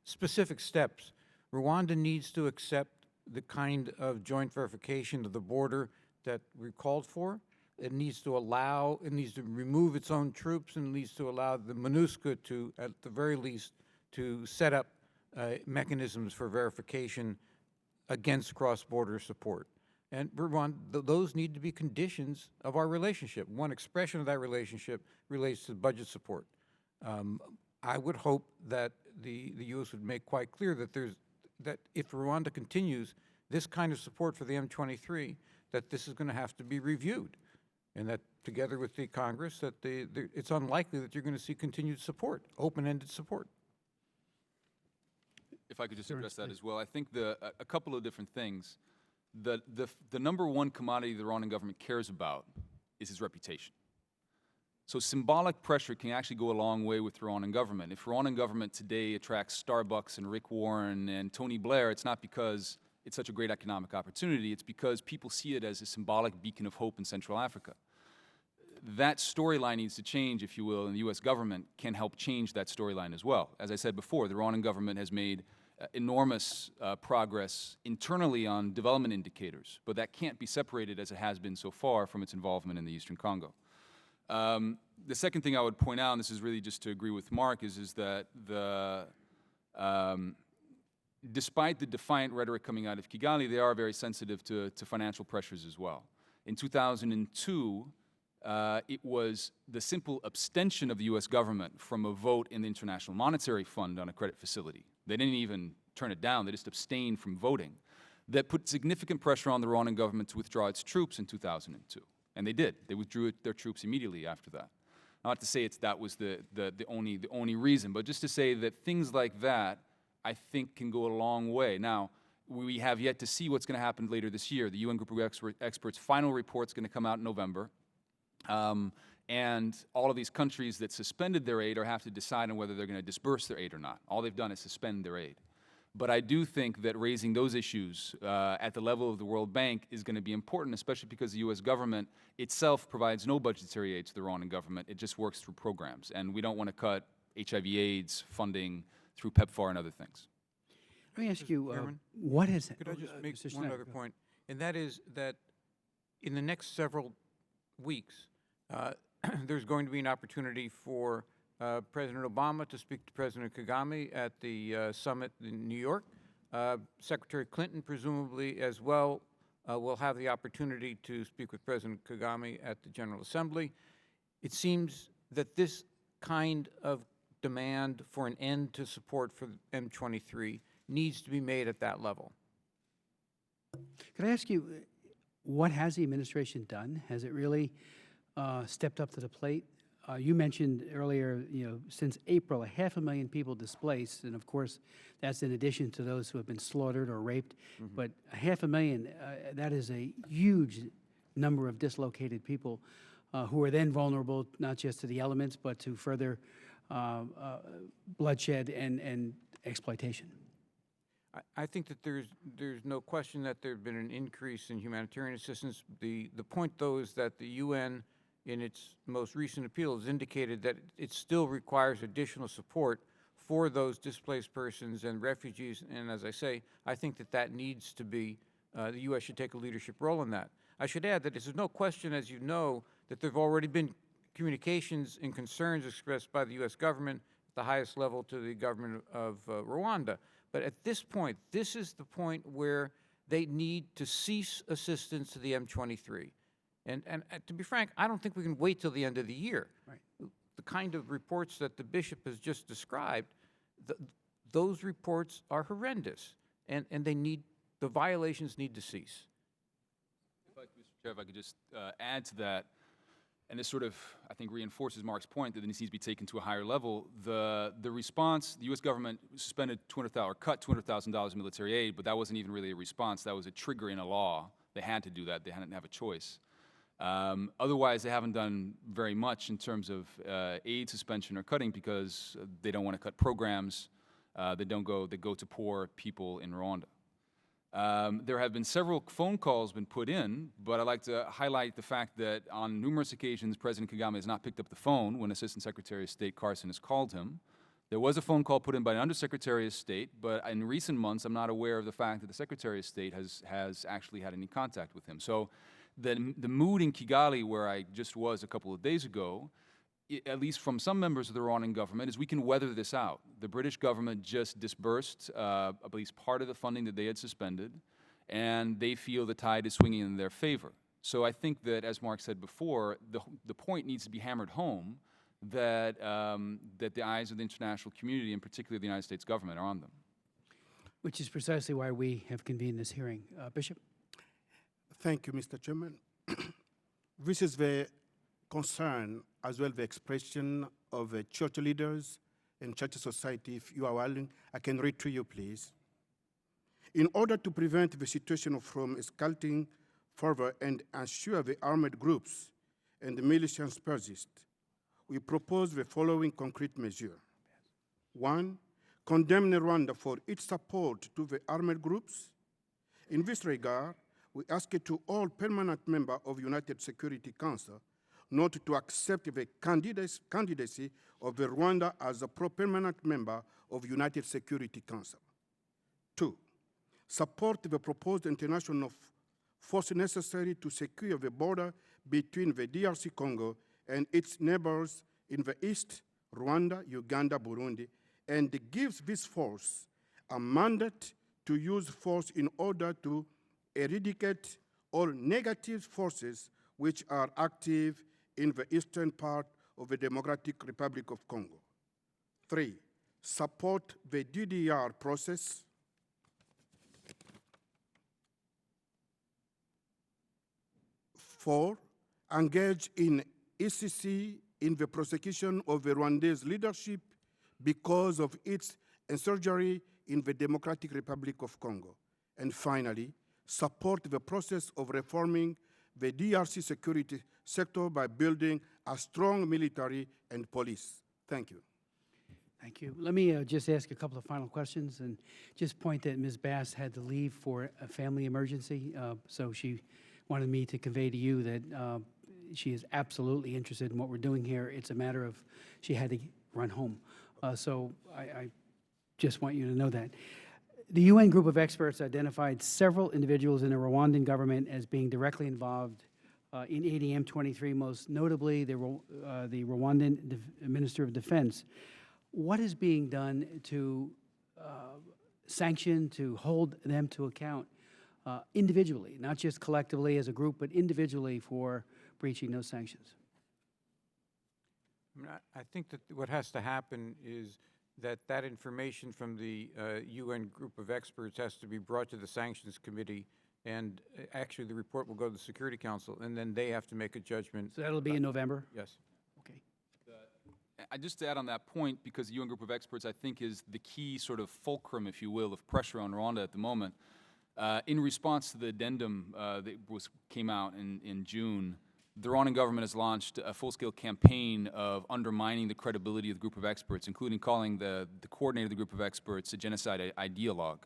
specific steps. Rwanda needs to accept the kind of joint verification of the border that we called for. It needs to remove its own troops, and it needs to allow the MONUSCO to, at the very least, to set up mechanisms for verification against cross-border support. And Rwanda, those need to be conditions of our relationship. One expression of that relationship relates to budget support. I would hope that the U.S. would make quite clear that if Rwanda continues this kind of support for the M23, that this is going to have to be reviewed, and that together with the Congress, that it's unlikely that you're going to see continued support, open-ended support. If I could just address that as well, I think a couple of different things. The number one commodity the Rwandan government cares about is its reputation. So symbolic pressure can actually go a long way with the Rwandan government. If the Rwandan government today attracts Starbucks and Rick Warren and Tony Blair, it's not because it's such a great economic opportunity, it's because people see it as a symbolic beacon of hope in Central Africa. That storyline needs to change, if you will, and the U.S. government can help change that storyline as well. As I said before, the Rwandan government has made enormous progress internally on development indicators, but that can't be separated as it has been so far from its involvement in the Eastern Congo. The second thing I would point out, and this is really just to agree with Mark, is that despite the defiant rhetoric coming out of Kigali, they are very sensitive to financial pressures as well. In 2002, it was the simple abstention of the U.S. government from a vote in the International Monetary Fund on a credit facility. They didn't even turn it down, they just abstained from voting. That put significant pressure on the Rwandan government to withdraw its troops in 2002. And they did. They withdrew their troops immediately after that. Not to say that was the only reason, but just to say that things like that, I think, can go a long way. Now, we have yet to see what's going to happen later this year. The UN Group of Experts' final report's going to come out in November. And all of these countries that suspended their aid have to decide on whether they're going to disperse their aid or not. All they've done is suspend their aid. But I do think that raising those issues at the level of the World Bank is going to be important, especially because the U.S. government itself provides no budgetary aid to the Rwandan government. It just works through programs. And we don't want to cut HIV/AIDS funding through PEPFAR and other things. Let me ask you, Chairman? what is it? Could I just make one other point? and that is that in the next several weeks, there's going to be an opportunity for President Obama to speak to President Kagame at the summit in New York. Secretary Clinton, presumably as well, will have the opportunity to speak with President Kagame at the General Assembly. It seems that this kind of demand for an end to support for M23 needs to be made at that level. Could I ask you, what has the administration done? Has it really stepped up to the plate? You mentioned earlier, since April, 500,000 people displaced, and of course, that's in addition to those who have been slaughtered or raped. But 500,000, that is a huge number of dislocated people who are then vulnerable not just to the elements, but to further bloodshed and exploitation. I think that there's no question that there's been an increase in humanitarian assistance. The point, though, is that the UN, in its most recent appeal, has indicated that it still requires additional support for those displaced persons and refugees. And as I say, I think that needs to be, the U.S. should take a leadership role in that. I should add that there's no question, as you know, that there have already been communications and concerns expressed by the U.S. government at the highest level to the government of Rwanda. But at this point, this is the point where they need to cease assistance to the M23. And to be frank, I don't think we can wait till the end of the year. Right. The kind of reports that the bishop has just described, those reports are horrendous, and the violations need to cease. Mr. Chair, if I could just add to that, and this sort of, I think, reinforces Mark's point that this needs to be taken to a higher level. The response, the U.S. government suspended or cut $200,000 in military aid, but that wasn't even really a response. That was a trigger in a law. They had to do that. They hadn't have a choice. Otherwise, they haven't done very much in terms of aid suspension or cutting because they don't want to cut programs. They go to poor people in Rwanda. There have been several phone calls been put in, but I'd like to highlight the fact that on numerous occasions, President Kagame has not picked up the phone when Assistant Secretary of State Carson has called him. There was a phone call put in by an Undersecretary of State, but in recent months, I'm not aware of the fact that the Secretary of State has actually had any contact with him. So the mood in Kigali, where I just was a couple of days ago, at least from some members of the Rwandan government, is we can weather this out. The British government just disbursed at least part of the funding that they had suspended, and they feel the tide is swinging in their favor. So I think that, as Mark said before, the point needs to be hammered home that, that the eyes of the international community, and particularly the United States government, are on them. Which is precisely why we have convened this hearing. Bishop? Thank you, Mr. Chairman. This is the concern, as well the expression of church leaders and church society. If you are willing, I can read to you, please. In order to prevent the situation from escalating further and ensure the armed groups and the militias persist, we propose the following concrete measure. 1, condemn Rwanda for its support to the armed groups. In this regard, we ask to all permanent members of United Security Council not to accept the candidacy of Rwanda as a permanent member of United Security Council. 2, support the proposed international force necessary to secure the border between the DRC Congo and its neighbors in the east, Rwanda, Uganda, Burundi, and gives this force a mandate to use force in order to eradicate all negative forces which are active in the eastern part of the Democratic Republic of Congo. 3, support the DDR process. 4, engage in ECC in the prosecution of the Rwandese leadership because of its insurgery in the Democratic Republic of Congo. And finally, support the process of reforming the DRC security sector by building a strong military and police. Thank you. Thank you. Let me just ask a couple of final questions and just point that Ms. Bass had to leave for a family emergency, so she wanted me to convey to you that she is absolutely interested in what we're doing here. It's a matter of she had to run home. So I just want you to know that. The UN group of experts identified several individuals in the Rwandan government as being directly involved in ADM 23, most notably the Rwandan Minister of Defense. What is being done to sanction, to hold them to account individually, not just collectively as a group, but individually for breaching those sanctions? I mean, I think that what has to happen is that information from the UN group of experts has to be brought to the Sanctions Committee, and actually the report will go to the Security Council, and then they have to make a judgment. So that'll be in November? Yes. Okay. Just to add on that point, because the UN group of experts, I think, is the key sort of fulcrum, if you will, of pressure on Rwanda at the moment. In response to the addendum that came out in June, the Rwandan government has launched a full-scale campaign of undermining the credibility of the group of experts, including calling the coordinator of the group of experts a genocide ideologue.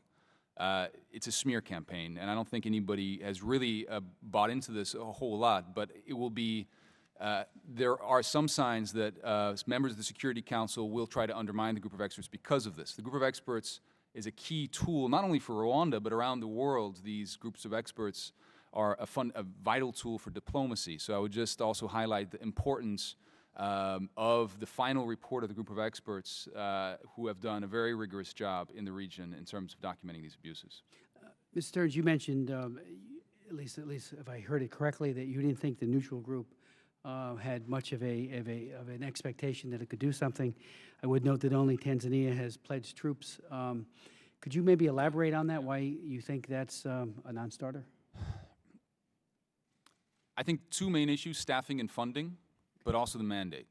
It's a smear campaign, and I don't think anybody has really bought into this a whole lot, but it will be, there are some signs that members of the Security Council will try to undermine the group of experts because of this. The group of experts is a key tool, not only for Rwanda, but around the world. These groups of experts are a vital tool for diplomacy. So I would just also highlight the importance of the final report of the group of experts who have done a very rigorous job in the region in terms of documenting these abuses. Mr. Stearns, you mentioned, at least if I heard it correctly, that you didn't think the neutral group had much of an expectation that it could do something. I would note that only Tanzania has pledged troops. Could you maybe elaborate on that, why you think that's a non-starter? I think two main issues, staffing and funding, but also the mandate.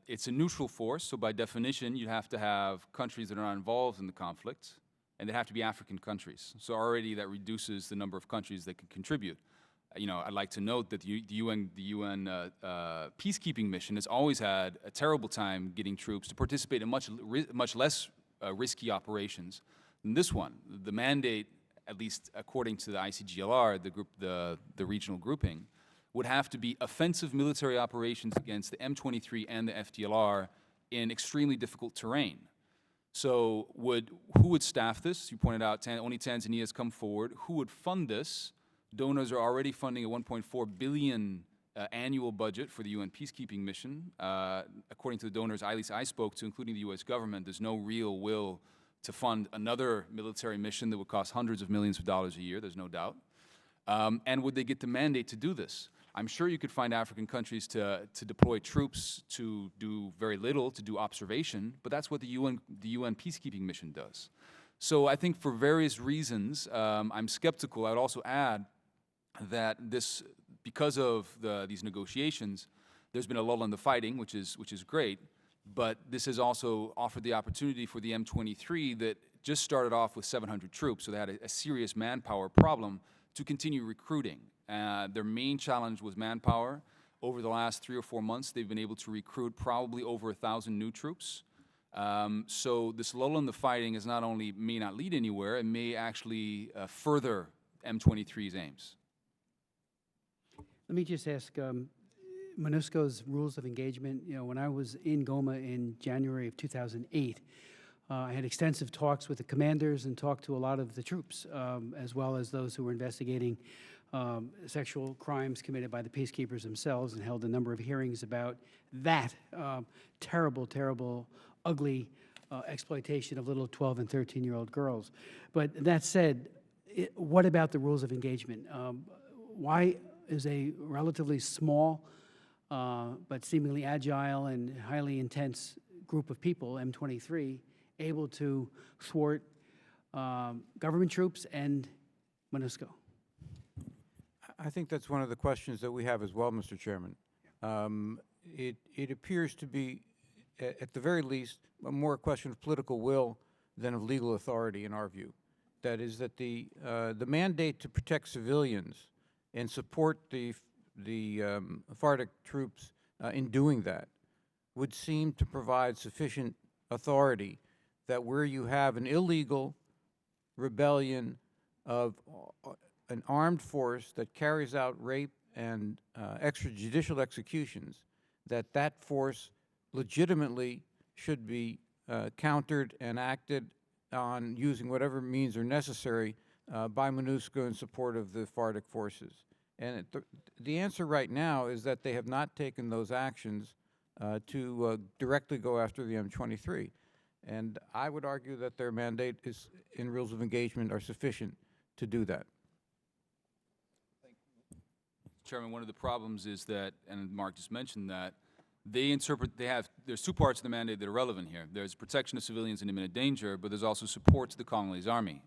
It's a neutral force, so by definition, you have to have countries that are not involved in the conflict, and they have to be African countries. So already that reduces the number of countries that can contribute. I'd like to note that the UN peacekeeping mission has always had a terrible time getting troops to participate in much less risky operations than this one. The mandate, at least according to the ICGLR, the regional grouping, would have to be offensive military operations against the M23 and the FDLR in extremely difficult terrain. So who would staff this? You pointed out only Tanzania has come forward. Who would fund this? Donors are already funding a 1.4 billion annual budget for the UN peacekeeping mission. According to the donors at least I spoke to, including the US government, there's no real will to fund another military mission that would cost hundreds of millions of dollars a year, there's no doubt. And would they get the mandate to do this? I'm sure you could find African countries to deploy troops to do very little, to do observation, but that's what the UN peacekeeping mission does. So I think for various reasons, I'm skeptical. I would also add that because of these negotiations, there's been a lull in the fighting, which is great, but this has also offered the opportunity for the M23 that just started off with 700 troops, so they had a serious manpower problem, to continue recruiting. Their main challenge was manpower. Over the last 3 or 4 months, they've been able to recruit probably over 1,000 new troops. So this lull in the fighting is not only may not lead anywhere, it may actually further M23's aims. Let me just ask, MONUSCO's rules of engagement, when I was in Goma in January of 2008, I had extensive talks with the commanders and talked to a lot of the troops, as well as those who were investigating sexual crimes committed by the peacekeepers themselves, and held a number of hearings about that terrible, ugly exploitation of little 12 and 13-year-old girls. But that said, what about the rules of engagement? Why is a relatively small but seemingly agile and highly intense group of people, M23, able to thwart government troops and MONUSCO? I think that's one of the questions that we have as well, Mr. Chairman. It appears to be, at the very least, more a question of political will than of legal authority, in our view. That is that the mandate to protect civilians and support the FARDC troops in doing that would seem to provide sufficient authority that where you have an illegal rebellion of an armed force that carries out rape and extrajudicial executions, that force legitimately should be countered and acted on using whatever means are necessary by MONUSCO in support of the FARDC forces. And the answer right now is that they have not taken those actions to directly go after the M23. And I would argue that their mandate is, in rules of engagement, are sufficient to do that. Chairman, one of the problems is that, and Mark just mentioned that, there's two parts of the mandate that are relevant here. There's protection of civilians in imminent danger, but there's also support to the Congolese army.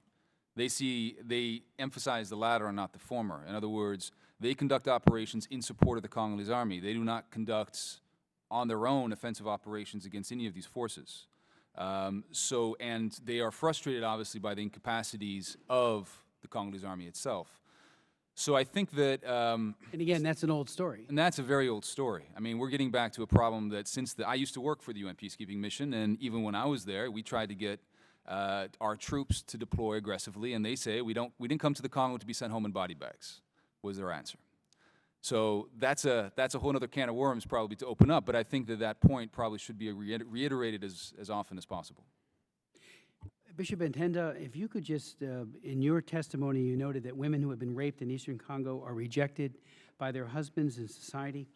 They emphasize the latter and not the former. In other words, they conduct operations in support of the Congolese army. They do not conduct on their own offensive operations against any of these forces. And they are frustrated, obviously, by the incapacities of the Congolese army itself. So I think that... And again, that's an old story. And that's a very old story. I mean, we're getting back to a problem that I used to work for the UN peacekeeping mission, and even when I was there, we tried to get our troops to deploy aggressively, and they say, we didn't come to the Congo to be sent home in body bags, was their answer. So that's a whole other can of worms probably to open up, but I think that point probably should be reiterated as often as possible. Bishop Ntenda, if you could just, in your testimony, you noted that women who have been raped in Eastern Congo are rejected by their husbands in society.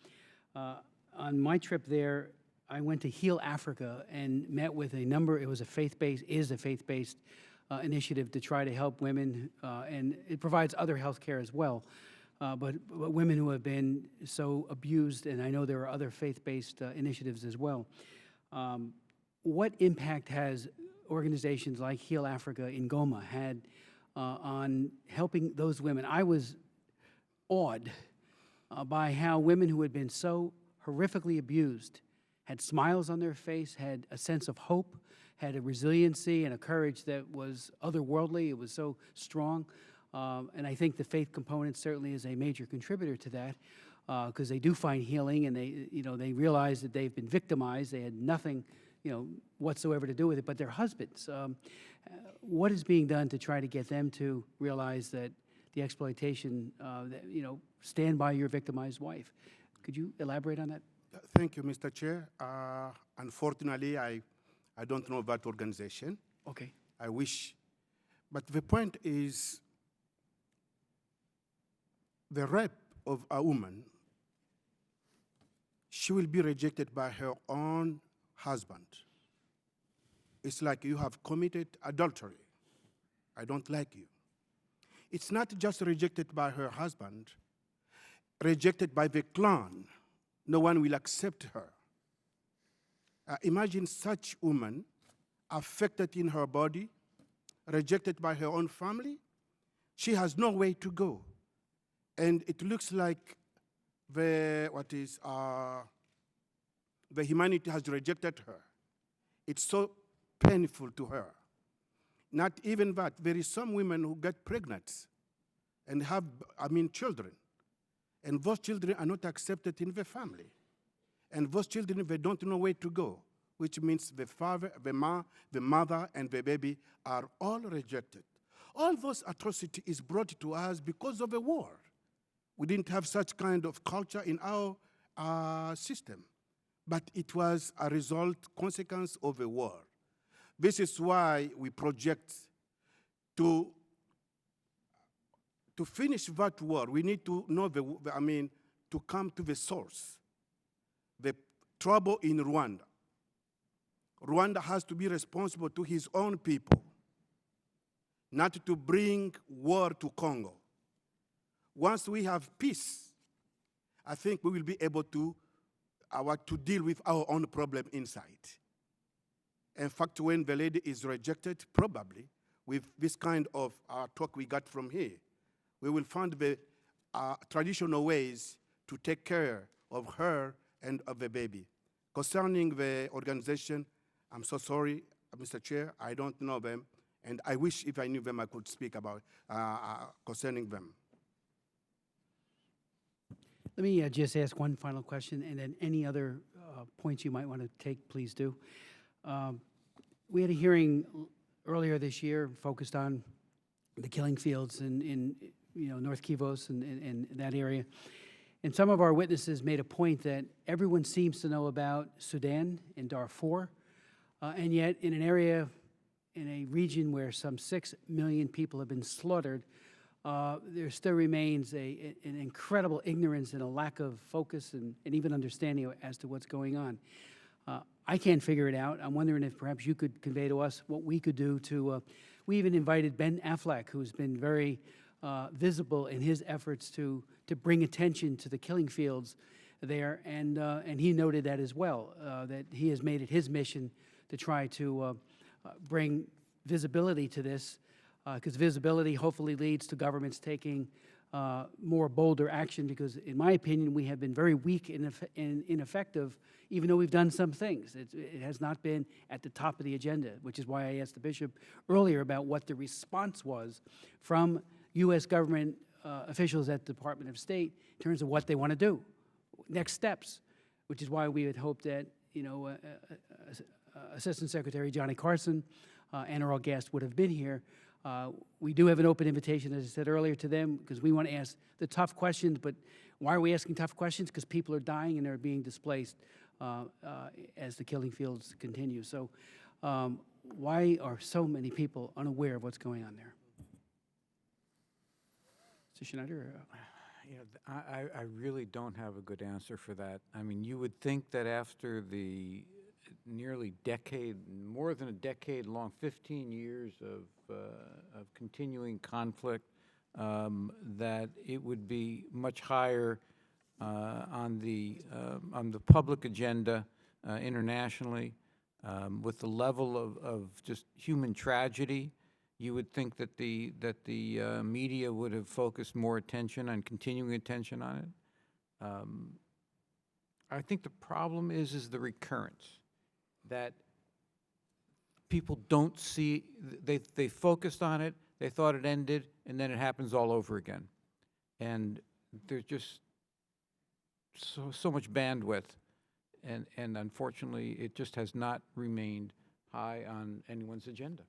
On my trip there, I went to Heal Africa and met with a number, it was a faith-based initiative to try to help women, and it provides other health care as well, but women who have been so abused, and I know there are other faith-based initiatives as well. What impact has organizations like Heal Africa in Goma had on helping those women? I was awed by how women who had been so horrifically abused had smiles on their face, had a sense of hope, had a resiliency and a courage that was otherworldly. It was so strong. And I think the faith component certainly is a major contributor to that, because they do find healing, and they realize that they've been victimized. They had nothing whatsoever to do with it, but their husbands. What is being done to try to get them to realize that the exploitation, stand by your victimized wife? Could you elaborate on that? Thank you, Mr. Chair. Unfortunately, I don't know that organization. Okay. I wish. But the point is, the rape of a woman, she will be rejected by her own husband. It's like you have committed adultery. I don't like you. It's not just rejected by her husband, rejected by the clan. No one will accept her. Imagine such woman affected in her body, rejected by her own family. She has no way to go. And it looks like the humanity has rejected her. It's so painful to her. Not even that. There is some women who get pregnant and have, children. And those children are not accepted in the family. And those children, they don't know where to go, which means the father, the mother, and the baby are all rejected. All those atrocity is brought to us because of a war. We didn't have such kind of culture in our system. But it was a consequence of a war. This is why we project to finish that war. We need to know to come to the source. The trouble in Rwanda. Rwanda has to be responsible to his own people, not to bring war to Congo. Once we have peace, I think we will be able to deal with our own problem inside. In fact, when the lady is rejected, probably, with this kind of talk we got from here, we will find the traditional ways to take care of her and of the baby. Concerning the organization, I'm so sorry, Mr. Chair, I don't know them, and I wish if I knew them I could speak about concerning them. Let me just ask one final question, and then any other points you might want to take, please do. We had a hearing earlier this year focused on the killing fields in North Kivos and that area. And some of our witnesses made a point that everyone seems to know about Sudan and Darfur, and yet in an area in a region where some 6 million people have been slaughtered, there still remains an incredible ignorance and a lack of focus and even understanding as to what's going on. I can't figure it out. I'm wondering if perhaps you could convey to us what we could do to, we even invited Ben Affleck, who's been very visible in his efforts to bring attention to the killing fields there, and he noted that as well, that he has made it his mission to try to bring visibility to this, because visibility hopefully leads to governments taking more bolder action, because in my opinion we have been very weak and ineffective, even though we've done some things. It has not been at the top of the agenda, which is why I asked the bishop earlier about what the response was from U.S. government officials at the Department of State in terms of what they want to do, next steps, which is why we had hoped that, you know, Assistant Secretary Johnny Carson and our guest would have been here. We do have an open invitation, as I said earlier, to them, because we want to ask the tough questions. But why are we asking tough questions? Because people are dying and they're being displaced as the killing fields continue. So why are so many people unaware of what's going on there? Mr. Schneider? You know, I really don't have a good answer for that. I mean, you would think that after the nearly decade, more than a decade-long, 15 years of continuing conflict, that it would be much higher on the public agenda internationally. With the level of just human tragedy, you would think that the media would have focused more attention on continuing attention on it. I think the problem is the recurrence, that people don't see, they focused on it, they thought it ended, and then it happens all over again. And there's just so much bandwidth, and unfortunately it just has not remained high on anyone's agenda.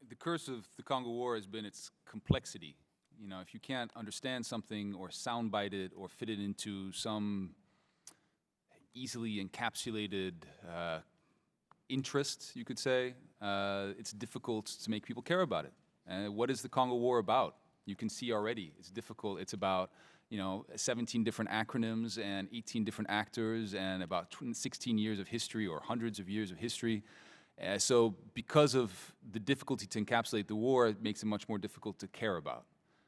The curse of the Congo War has been its complexity. You know, if you can't understand something or soundbite it or fit it into some easily encapsulated interest, you could say, it's difficult to make people care about it. And what is the Congo War about? You can see already, it's difficult. It's about, you know, 17 different acronyms and 18 different actors and about 16 years of history or hundreds of years of history. So because of the difficulty to encapsulate the war, it makes it much more difficult to care about.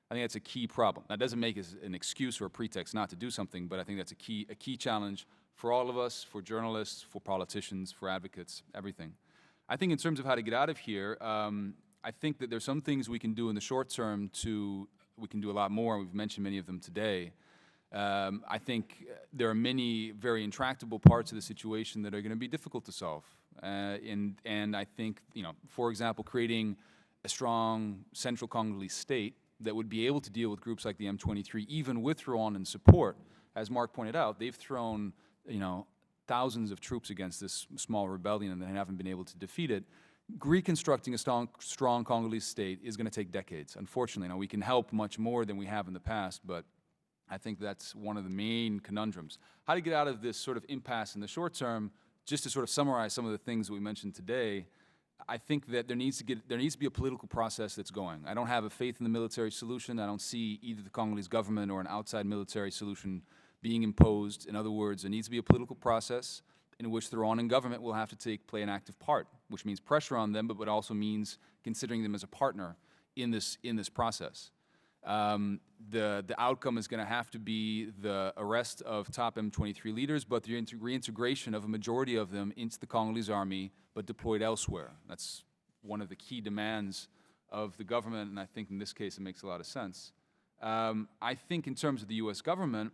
I think that's a key problem. That doesn't make it an excuse or a pretext not to do something, but I think that's a key challenge for all of us, for journalists, for politicians, for advocates, everything. I think in terms of how to get out of here, I think that there's some things we can do in the short term we can do a lot more, and we've mentioned many of them today. I think there are many very intractable parts of the situation that are going to be difficult to solve. And I think, you know, for example, creating a strong central Congolese state that would be able to deal with groups like the M23, even with Rwandan support. As Mark pointed out, they've thrown, you know, thousands of troops against this small rebellion and they haven't been able to defeat it. Reconstructing a strong Congolese state is going to take decades, unfortunately. Now, we can help much more than we have in the past, but I think that's one of the main conundrums. How to get out of this sort of impasse in the short term, just to sort of summarize some of the things that we mentioned today, I think that there needs to be a political process that's going. I don't have a faith in the military solution. I don't see either the Congolese government or an outside military solution being imposed. In other words, there needs to be a political process in which the Rwandan government will have to play an active part, which means pressure on them, but also means considering them as a partner in this process. The outcome is going to have to be the arrest of top M23 leaders, but the reintegration of a majority of them into the Congolese army, but deployed elsewhere. That's one of the key demands of the government, and I think in this case it makes a lot of sense. I think in terms of the U.S. government,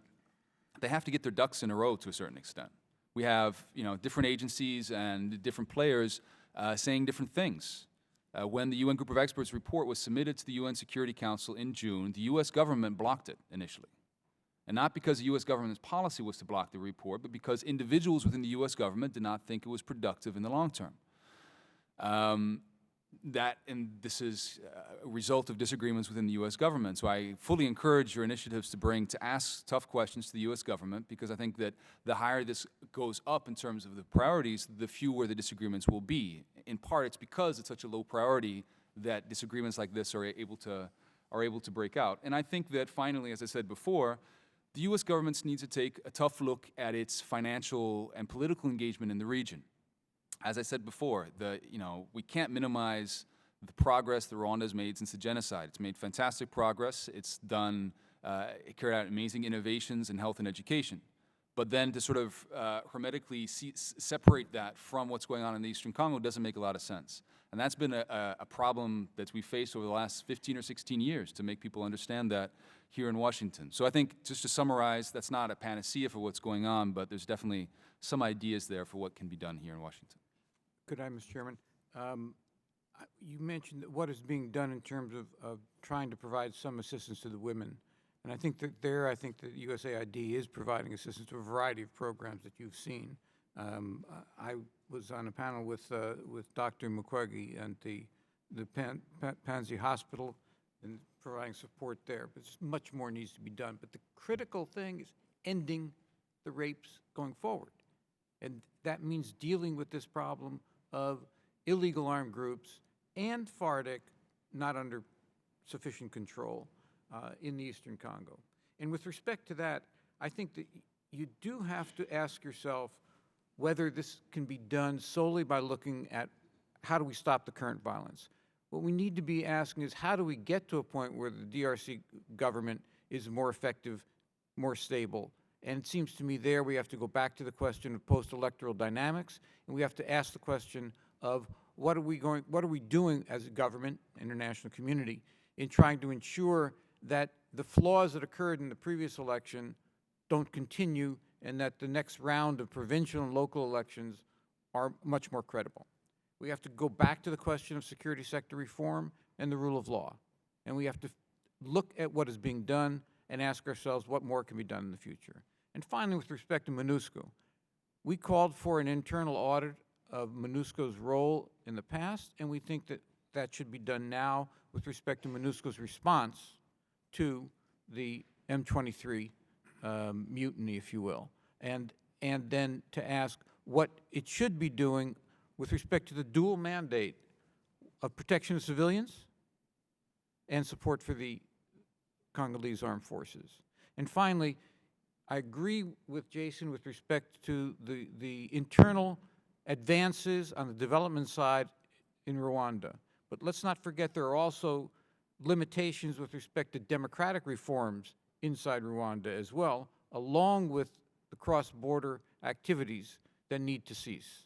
they have to get their ducks in a row to a certain extent. We have, you know, different agencies and different players saying different things. When the UN Group of Experts report was submitted to the UN Security Council in June, the U.S. government blocked it initially. And not because the U.S. government's policy was to block the report, but because individuals within the U.S. government did not think it was productive in the long term. and this is a result of disagreements within the U.S. government. So I fully encourage your initiatives to ask tough questions to the U.S. government, because I think that the higher this goes up in terms of the priorities, the fewer the disagreements will be. In part, it's because it's such a low priority that disagreements like this are able to break out. And I think that finally, as I said before, the U.S. government needs to take a tough look at its financial and political engagement in the region. As I said before, we can't minimize the progress that Rwanda has made since the genocide. It's made fantastic progress. It's it carried out amazing innovations in health and education. But then to sort of hermetically separate that from what's going on in the Eastern Congo doesn't make a lot of sense. And that's been a problem that we faced over the last 15 or 16 years, to make people understand that here in Washington. So I think, just to summarize, that's not a panacea for what's going on, but there's definitely some ideas there for what can be done here in Washington. Could I, Mr. Chairman? You mentioned that what is being done in terms of trying to provide some assistance to the women. And I think that USAID is providing assistance to a variety of programs that you've seen. I was on a panel with Dr. Mukwege and the Panzi Hospital, and providing support there. But much more needs to be done. But the critical thing is ending the rapes going forward. And that means dealing with this problem of illegal armed groups and FARDC not under sufficient control in the Eastern Congo. And with respect to that, I think that you do have to ask yourself whether this can be done solely by looking at how do we stop the current violence. What we need to be asking is, how do we get to a point where the DRC government is more effective, more stable? And it seems to me there we have to go back to the question of post-electoral dynamics, and we have to ask the question of what are we doing as a government, international community, in trying to ensure that the flaws that occurred in the previous election don't continue, and that the next round of provincial and local elections are much more credible. We have to go back to the question of security sector reform and the rule of law. And we have to look at what is being done and ask ourselves what more can be done in the future. And finally, with respect to MONUSCO, we called for an internal audit of MONUSCO's role in the past, and we think that that should be done now with respect to MONUSCO's response to the M23 mutiny, if you will, and then to ask what it should be doing with respect to the dual mandate of protection of civilians and support for the Congolese armed forces. And finally, I agree with Jason with respect to the internal advances on the development side in Rwanda. But let's not forget there are also limitations with respect to democratic reforms inside Rwanda as well, along with the cross-border activities that need to cease.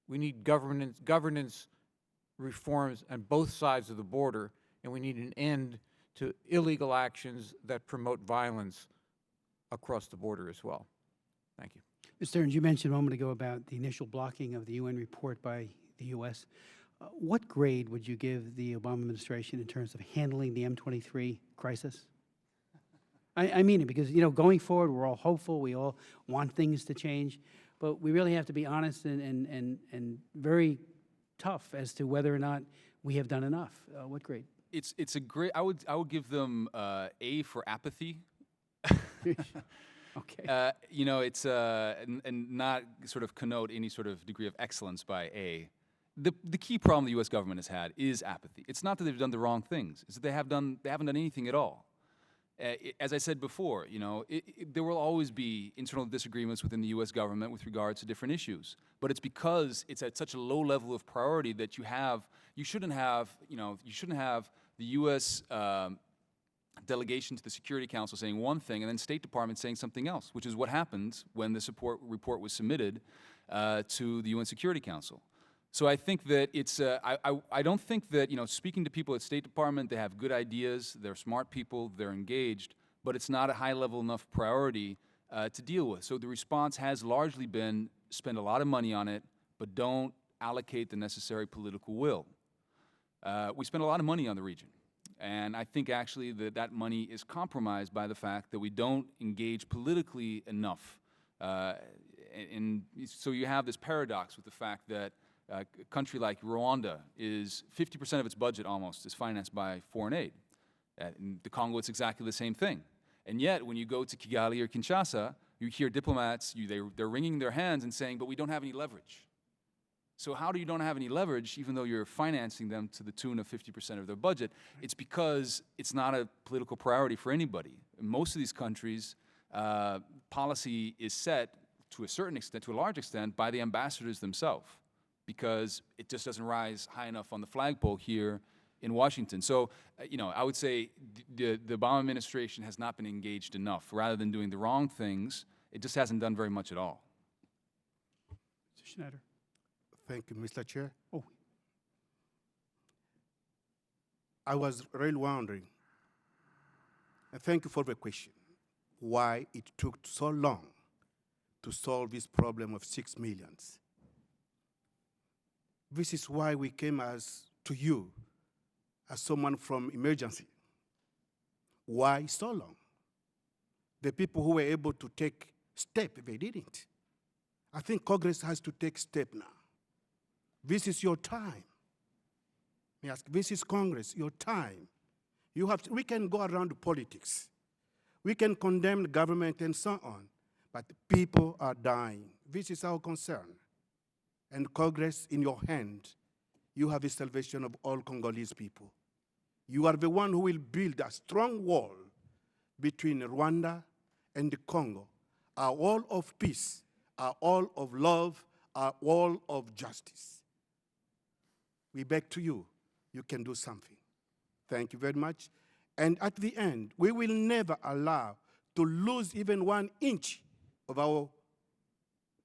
We need governance reforms on both sides of the border, and we need an end to illegal actions that promote violence across the border as well. Thank you. Mr. Stearns, you mentioned a moment ago about the initial blocking of the UN report by the U.S. What grade would you give the Obama administration in terms of handling the M23 crisis? I mean it, because, going forward, we're all hopeful, we all want things to change, but we really have to be honest and very tough as to whether or not we have done enough. What grade? It's a great. I would give them A for apathy. Okay. It's and not sort of connote any sort of degree of excellence by A. The key problem the U.S. government has had is apathy. It's not that they've done the wrong things; it's that they haven't done anything at all. As I said before, there will always be internal disagreements within the U.S. government with regards to different issues. But it's because it's at such a low level of priority that you shouldn't have the U.S. delegation to the Security Council saying one thing and then State Department saying something else, which is what happened when the support report was submitted to the UN Security Council. So I think that I don't think that, speaking to people at State Department, they have good ideas, they're smart people, they're engaged, but it's not a high level enough priority to deal with. So the response has largely been spend a lot of money on it, but don't allocate the necessary political will. We spend a lot of money on the region. And I think actually that money is compromised by the fact that we don't engage politically enough. And so you have this paradox with the fact that A country like Rwanda is 50% of its budget almost is financed by foreign aid. In the Congo, it's exactly the same thing. And yet, when you go to Kigali or Kinshasa, you hear diplomats, they're wringing their hands and saying, but we don't have any leverage. So how do you don't have any leverage, even though you're financing them to the tune of 50% of their budget? It's because it's not a political priority for anybody. In most of these countries, policy is set to a certain extent, to a large extent, by the ambassadors themselves, because it just doesn't rise high enough on the flagpole here in Washington. So, you know, I would say the Obama administration has not been engaged enough. Rather than doing the wrong things, it just hasn't done very much at all. Mr. Schneider. Thank you, Mr. Chair. Oh. I was really wondering, and thank you for the question, why it took so long to solve this problem of 6 million. This is why we came to you as someone from emergency. Why so long? The people who were able to take steps, they didn't. I think Congress has to take steps now. This is your time. May I ask, this is Congress, your time. We can go around to politics. We can condemn the government and so on, but people are dying. This is our concern. And Congress, in your hand, you have the salvation of all Congolese people. You are the one who will build a strong wall between Rwanda and the Congo, a wall of peace, a wall of love, a wall of justice. We beg to you, you can do something. Thank you very much. And at the end, we will never allow to lose even 1 inch of our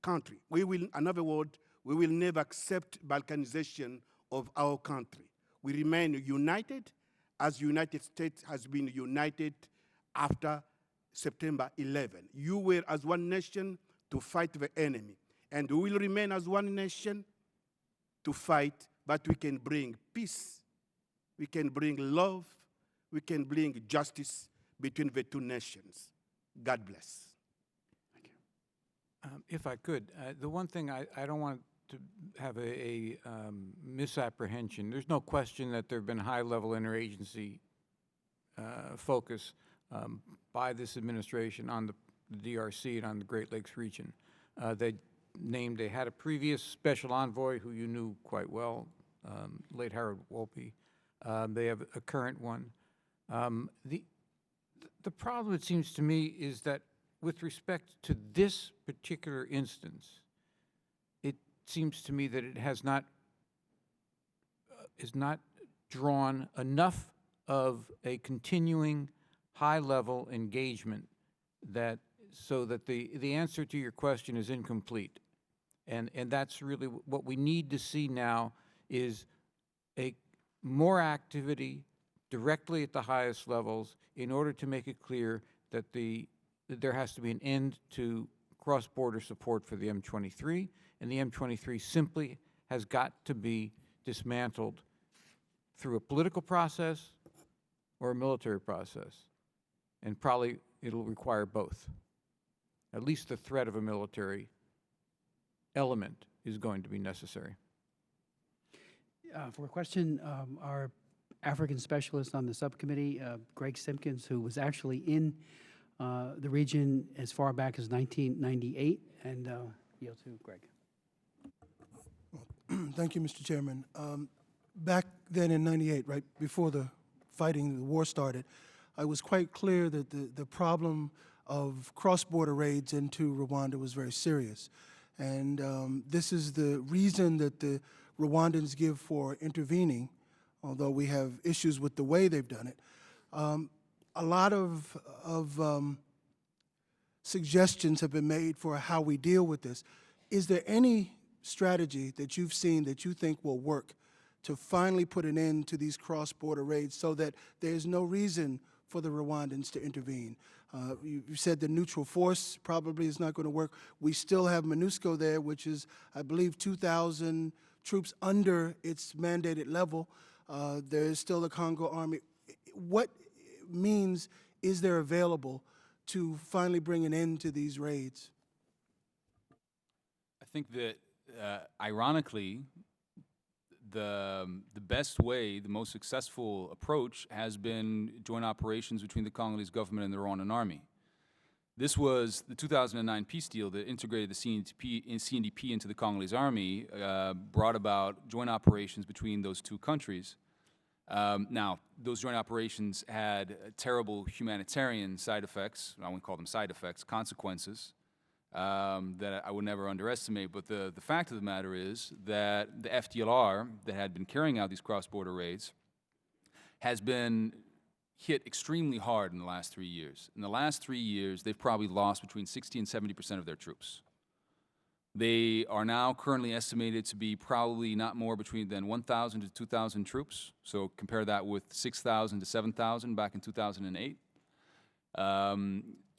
country. We will, in other words, we will never accept balkanization of our country. We remain united as United States has been united after September 11. You were as one nation to fight the enemy. And we will remain as one nation to fight, but we can bring peace, we can bring love, we can bring justice between the two nations. God bless. Thank you. If I could, the one thing I don't want to have a misapprehension. There's no question that there have been high-level interagency focus by this administration on the DRC and on the Great Lakes region. They had a previous special envoy who you knew quite well, late Harold Wolpe. They have a current one. The problem, it seems to me, is that with respect to this particular instance, it seems to me that it has not is not drawn enough of a continuing high-level engagement that so that the answer to your question is incomplete. And that's really what we need to see now is a more activity directly at the highest levels in order to make it clear that that there has to be an end to cross-border support for the M23, and the M23 simply has got to be dismantled through a political process or a military process. And probably it'll require both. At least the threat of a military element is going to be necessary. For a question, our African specialist on the subcommittee, Greg Simpkins, who was actually in the region as far back as 1998, and yield to Greg. Thank you, Mr. Chairman. Back then in '98, right before the war started, I was quite clear that the problem of cross-border raids into Rwanda was very serious. And this is the reason that the Rwandans give for intervening, although we have issues with the way they've done it. A lot of suggestions have been made for how we deal with this. Is there any strategy that you've seen that you think will work to finally put an end to these cross-border raids so that there's no reason for the Rwandans to intervene? You said the neutral force probably is not going to work. We still have MONUSCO there, which is, I believe, 2,000 troops under its mandated level. There is still the Congo Army. What means is there available to finally bring an end to these raids? I think that, ironically, the best way, the most successful approach has been joint operations between the Congolese government and the Rwandan army. This was the 2009 peace deal that integrated the CNDP into the Congolese army, brought about joint operations between those two countries. Now, those joint operations had terrible humanitarian side effects. I won't call them side effects, consequences that I would never underestimate. But the fact of the matter is that the FDLR that had been carrying out these cross-border raids has been hit extremely hard in the last 3 years. In the last 3 years, they've probably lost between 60 and 70% of their troops. They are now currently estimated to be probably not more than 1,000 to 2,000 troops. So compare that with 6,000 to 7,000 back in 2008.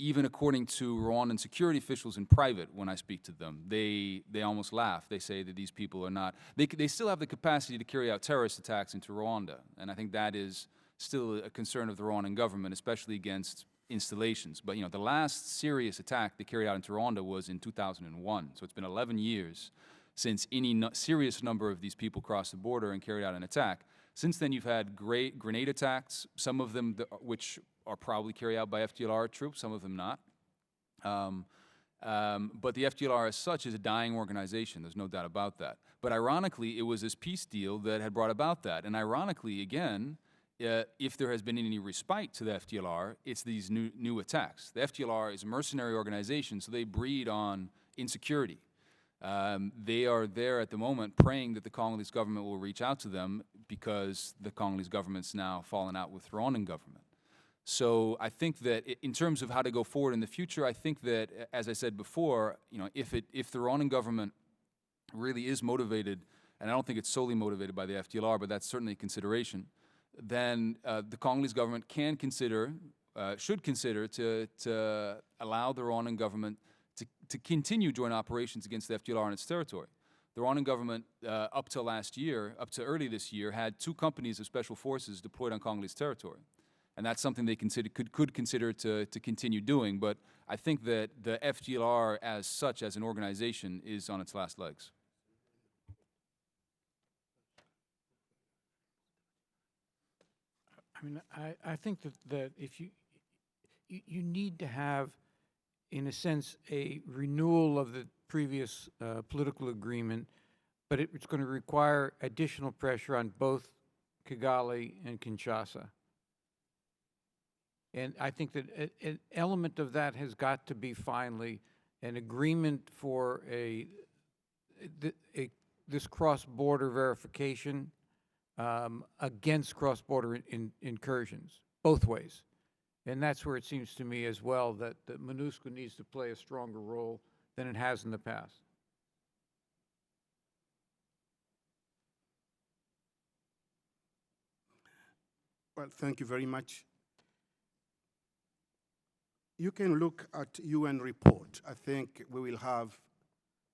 Even according to Rwandan security officials in private, when I speak to them, they almost laugh. They say that these people are not, they still have the capacity to carry out terrorist attacks into Rwanda. And I think that is still a concern of the Rwandan government, especially against installations. But, you know, the last serious attack they carried out into Rwanda was in 2001. So it's been 11 years since any serious number of these people crossed the border and carried out an attack. Since then, you've had great grenade attacks, some of them which are probably carried out by FDLR troops, some of them not. But the FDLR as such is a dying organization. There's no doubt about that. But ironically, it was this peace deal that had brought about that. And ironically, again, if there has been any respite to the FDLR, it's these new attacks. The FDLR is a mercenary organization, so they breed on insecurity. They are there at the moment praying that the Congolese government will reach out to them because the Congolese government's now fallen out with the Rwandan government. So I think that in terms of how to go forward in the future, I think that, as I said before, you know, if the Rwandan government really is motivated, and I don't think it's solely motivated by the FDLR, but that's certainly a consideration, then the Congolese government can consider, should consider to allow the Rwandan government to continue joint operations against the FDLR in its territory. The Rwandan government, up to early this year, had 2 companies of special forces deployed on Congolese territory. And that's something they could consider to continue doing. But I think that the FDLR as such, as an organization, is on its last legs. I mean, I think that if you need to have, in a sense, a renewal of the previous political agreement, but it's going to require additional pressure on both Kigali and Kinshasa. And I think that an element of that has got to be finally an agreement for this cross-border verification against cross-border incursions, both ways. And that's where it seems to me as well that MONUSCO needs to play a stronger role than it has in the past. Well, thank you very much. You can look at UN report. I think we will have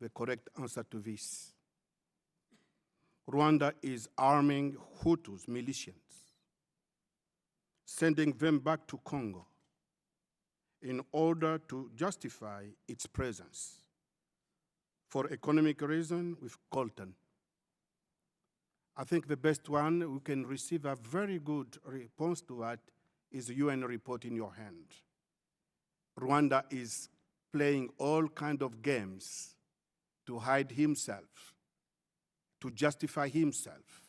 the correct answer to this. Rwanda is arming Hutus, militias, sending them back to Congo in order to justify its presence for economic reason with coltan. I think the best one, we can receive a very good response to that, is the UN report in your hand. Rwanda is playing all kinds of games to hide himself, to justify himself.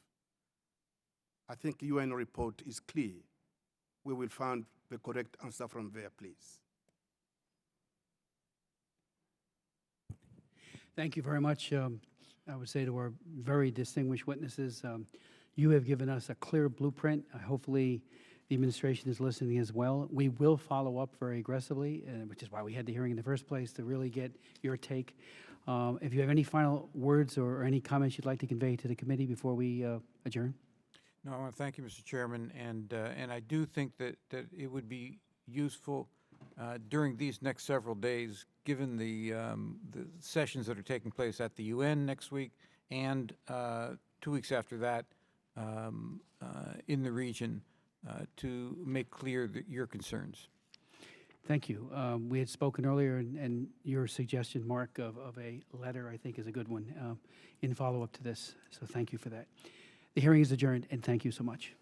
I think UN report is clear. We will find the correct answer from there, please. Thank you very much. I would say to our very distinguished witnesses, you have given us a clear blueprint. Hopefully, the administration is listening as well. We will follow up very aggressively, which is why we had the hearing in the first place, to really get your take. If you have any final words or any comments you'd like to convey to the committee before we adjourn. No, I want to thank you, Mr. Chairman, and I do think that it would be useful during these next several days, given the sessions that are taking place at the UN next week and 2 weeks after that in the region, to make clear your concerns. Thank you. We had spoken earlier, and your suggestion, Mark, of a letter, I think, is a good one in follow-up to this. So thank you for that. The hearing is adjourned, and thank you so much.